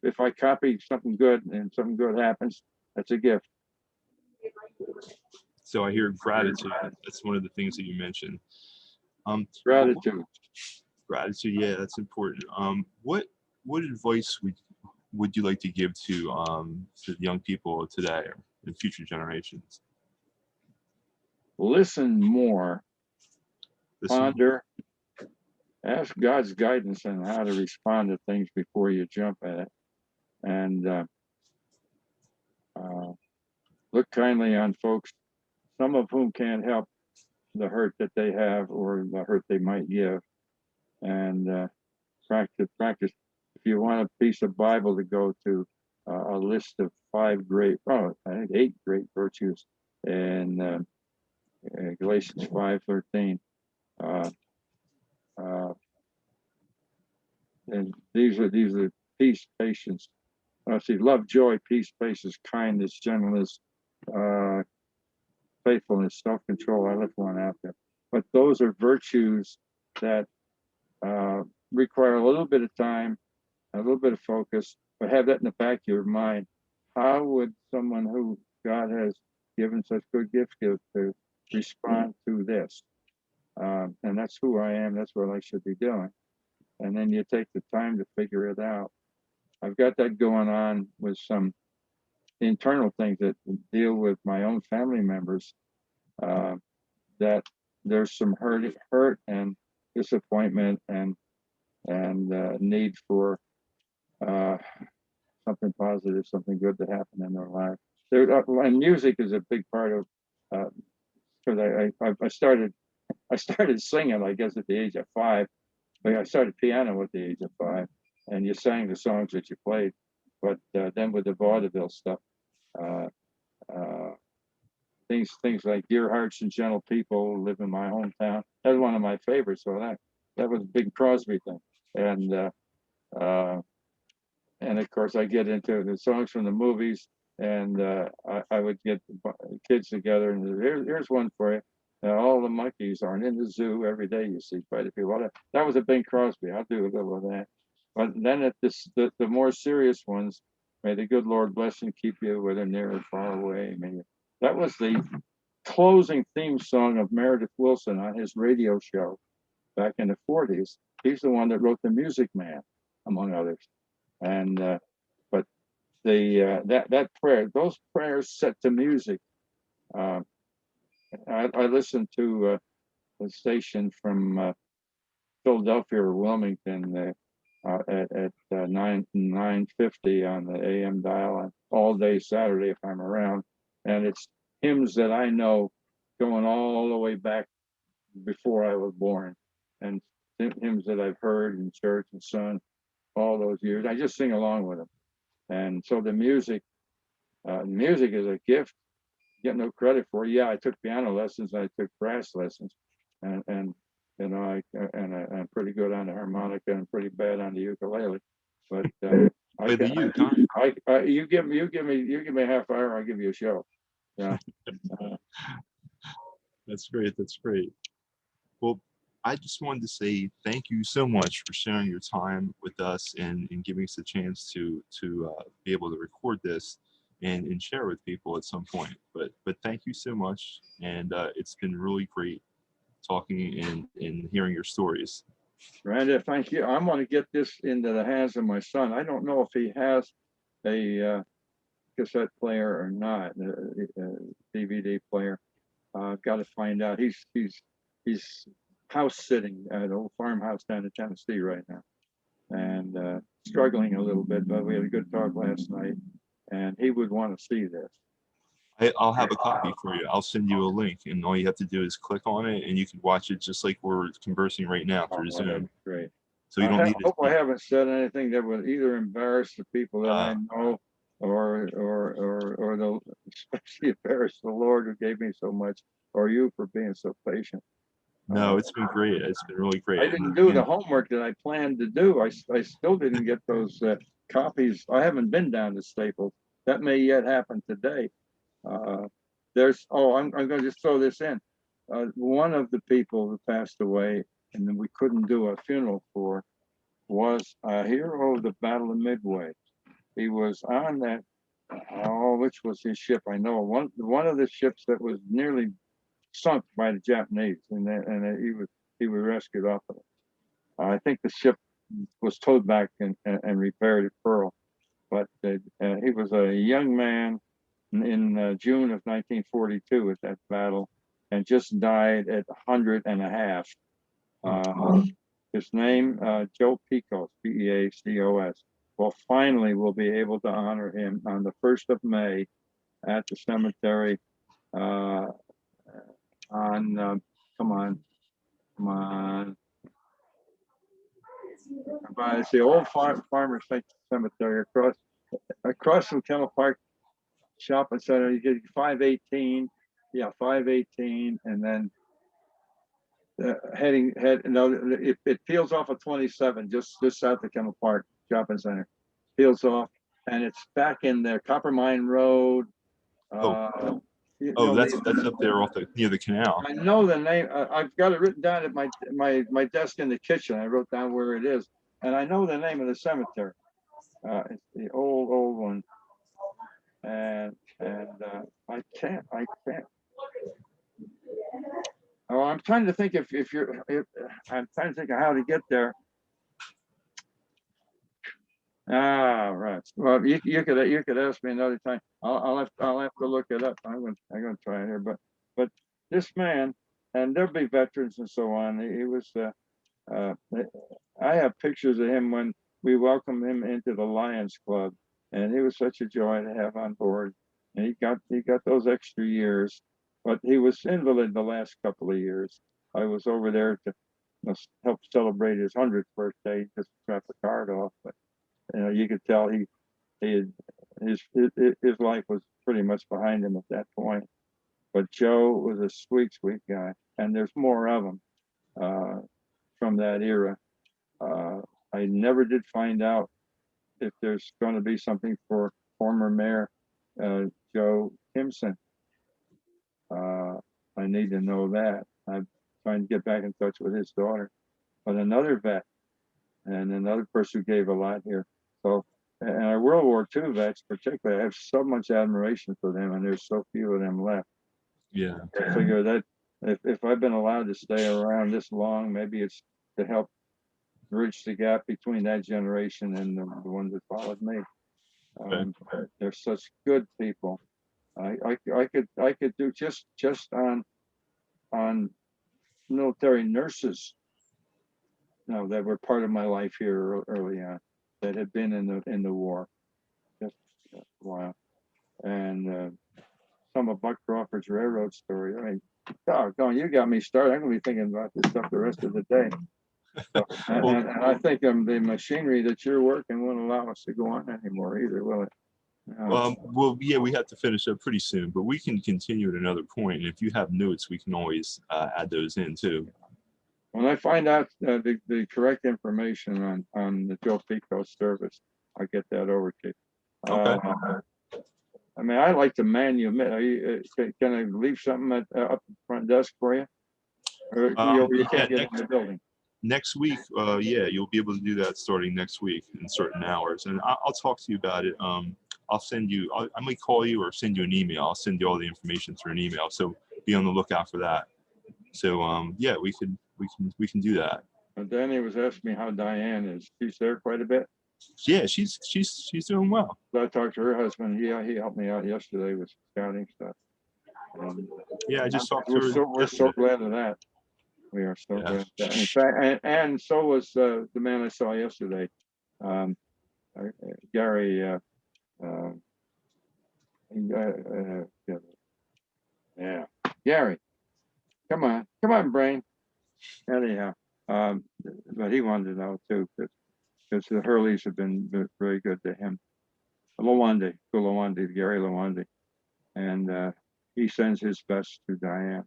If I copy something good and something good happens, that's a gift.
So I hear gratitude. That's one of the things that you mentioned.
Gratitude.
Gratitude, yeah, that's important. What advice would you like to give to young people today or in future generations?
Listen more. Ponder. Ask God's guidance on how to respond to things before you jump at it. And look kindly on folks, some of whom can't help the hurt that they have or the hurt they might give. And practice. If you want a piece of Bible to go to, a list of 8 great virtues in Galatians 5:13. And these are peace, patience, let's see, love, joy, peace, patience, kindness, gentleness, faithfulness, self-control. I left one out there. But those are virtues that require a little bit of time, a little bit of focus, but have that in the back of your mind. How would someone who God has given such good gifts to respond to this? And that's who I am. That's what I should be doing. And then you take the time to figure it out. I've got that going on with some internal things that deal with my own family members. That there's some hurt and disappointment and need for something positive, something good to happen in their life. And music is a big part of. Because I started singing, I guess, at the age of 5. I started piano at the age of 5, and you sang the songs that you played. But then with the vaudeville stuff, things like Dear Hearts and Gentle People Live in My Hometown. That was one of my favorites. So that was a big Crosby thing. And of course, I get into the songs from the movies, and I would get kids together, and here's one for you. All the monkeys aren't in the zoo every day. You see quite a few. That was a Bing Crosby. I'll do a little of that. But then at the more serious ones, may the good Lord bless and keep you, whether near or far away. That was the closing theme song of Meredith Willson on his radio show back in the 40s. He's the one that wrote The Music Man, among others. And but that prayer, those prayers set to music. I listened to a station from Philadelphia or Wilmington at 9:50 on the AM dial all day Saturday if I'm around, and it's hymns that I know going all the way back before I was born, and hymns that I've heard in church and sung all those years. I just sing along with them, and so the music is a gift. Get no credit for. Yeah, I took piano lessons. I took brass lessons, and you know, I'm pretty good on the harmonica and pretty bad on the ukulele. But you give me a half hour, I'll give you a show. Yeah.
That's great. That's great. Well, I just wanted to say thank you so much for sharing your time with us and giving us a chance to be able to record this and share with people at some point. But thank you so much, and it's been really great talking and hearing your stories.
Randy, thank you. I'm going to get this into the hands of my son. I don't know if he has a cassette player or not, a DVD player. I've got to find out. He's house sitting at an old farmhouse down in Tennessee right now, and struggling a little bit. But we had a good talk last night, and he would want to see this.
I'll have a copy for you. I'll send you a link, and all you have to do is click on it, and you can watch it just like we're conversing right now through Zoom.
Great.
So you don't need.
I hope I haven't said anything that would either embarrass the people that I know, or especially embarrass the Lord who gave me so much, or you for being so patient.
No, it's been great. It's been really great.
I didn't do the homework that I planned to do. I still didn't get those copies. I haven't been down to Staples. That may yet happen today. I'm going to just throw this in. One of the people who passed away and then we couldn't do a funeral for was a hero of the Battle of Midway. He was on that, which was his ship? I know one of the ships that was nearly sunk by the Japanese, and he was rescued off of it. I think the ship was towed back and repaired at Pearl, but he was a young man in June of 1942 at that battle, and just died at 100 and a half. His name, Joe Pecos, P-E-A-C-O-S. Well, finally, we'll be able to honor him on the 1st of May at the cemetery come on. It's the old Farmers Cemetery across from Kennel Park Shopping Center. You get 518, 518, and then it peels off of 27 just south of Kennel Park Shopping Center. Peels off, and it's back in the Copper Mine Road.
Oh.
You
Oh,
know,
that's up there off near the canal.
I know the name. I've got it written down at my desk in the kitchen. I wrote down where it is, and I know the name of the cemetery. It's the old one, and I can't. Oh, I'm trying to think if I'm trying to think of how to get there. Ah, right. Well, you could ask me another time. I'll have to look it up. I'm gonna try it here. But this man, and there'll be veterans and so on. He was. I have pictures of him when we welcomed him into the Lions Club, and he was such a joy to have on board. And he got those extra years, but he was invalid the last couple of years. I was over there to help celebrate his 100th birthday, just drop the card off, but. You could tell his life was pretty much behind him at that point. But Joe was a sweet guy, and there's more of them from that era. I never did find out if there's going to be something for former Mayor Joe Timpson. I need to know that. I'm trying to get back in touch with his daughter. But another vet and another person who gave a lot here. So, and our World War II vets, particularly, I have so much admiration for them, and there's so few of them left.
Yeah.
I figure that if I've been allowed to stay around this long, maybe it's to help bridge the gap between that generation and the ones that followed me. They're such good people. I could do just on military nurses, that were part of my life here early on, that had been in the war, just a while, and some of Buck Crawford's railroad story. I mean, doggone, you got me started. I'm gonna be thinking about this stuff the rest of the day. So, and I think the machinery that you're working won't allow us to go on anymore either, will it?
Well, yeah, we have to finish up pretty soon, but we can continue at another point. And if you have notes, we can always add those in too.
When I find out the correct information on the Joe Pico service, I'll get that over to you.
Okay.
I mean, I like to manumit. Can I leave something up the front desk for you? Or you can't get in the building.
Next week, yeah, you'll be able to do that starting next week in certain hours, and I'll talk to you about it. I'll send you. I might call you or send you an email. I'll send you all the information through an email, so be on the lookout for that. So yeah, we can do that.
Danny was asking me how Diane is. She's there quite a bit.
Yeah, she's doing well.
I talked to her husband. Yeah, he helped me out yesterday with scouting stuff.
Yeah, I just talked to her.
We're so glad of that. We are so glad of that. In fact, and so was the man I saw yesterday, Gary. Yeah, Gary. Come on, brain. Anyhow, but he wanted to know too, because the Hurleys have been very good to him. Gary Lawande, and he sends his best to Diane.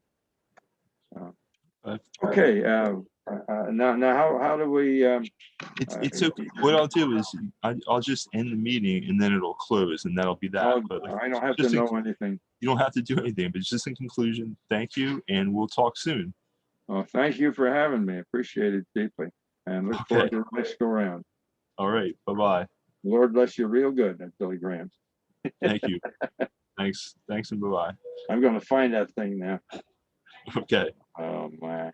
Okay. Now, how do we?
It's okay. What I'll do is I'll just end the meeting and then it'll close and that'll be that. But
I don't have to know anything.
You don't have to do anything, but just in conclusion, thank you, and we'll talk soon.
Well, thank you for having me. Appreciate it deeply, and look forward to the next go round.
All right. Bye-bye.
Lord bless you real good, Billy Graham.
Thank you. Thanks, and bye-bye.
I'm going to find that thing now.
Okay.
Oh, my.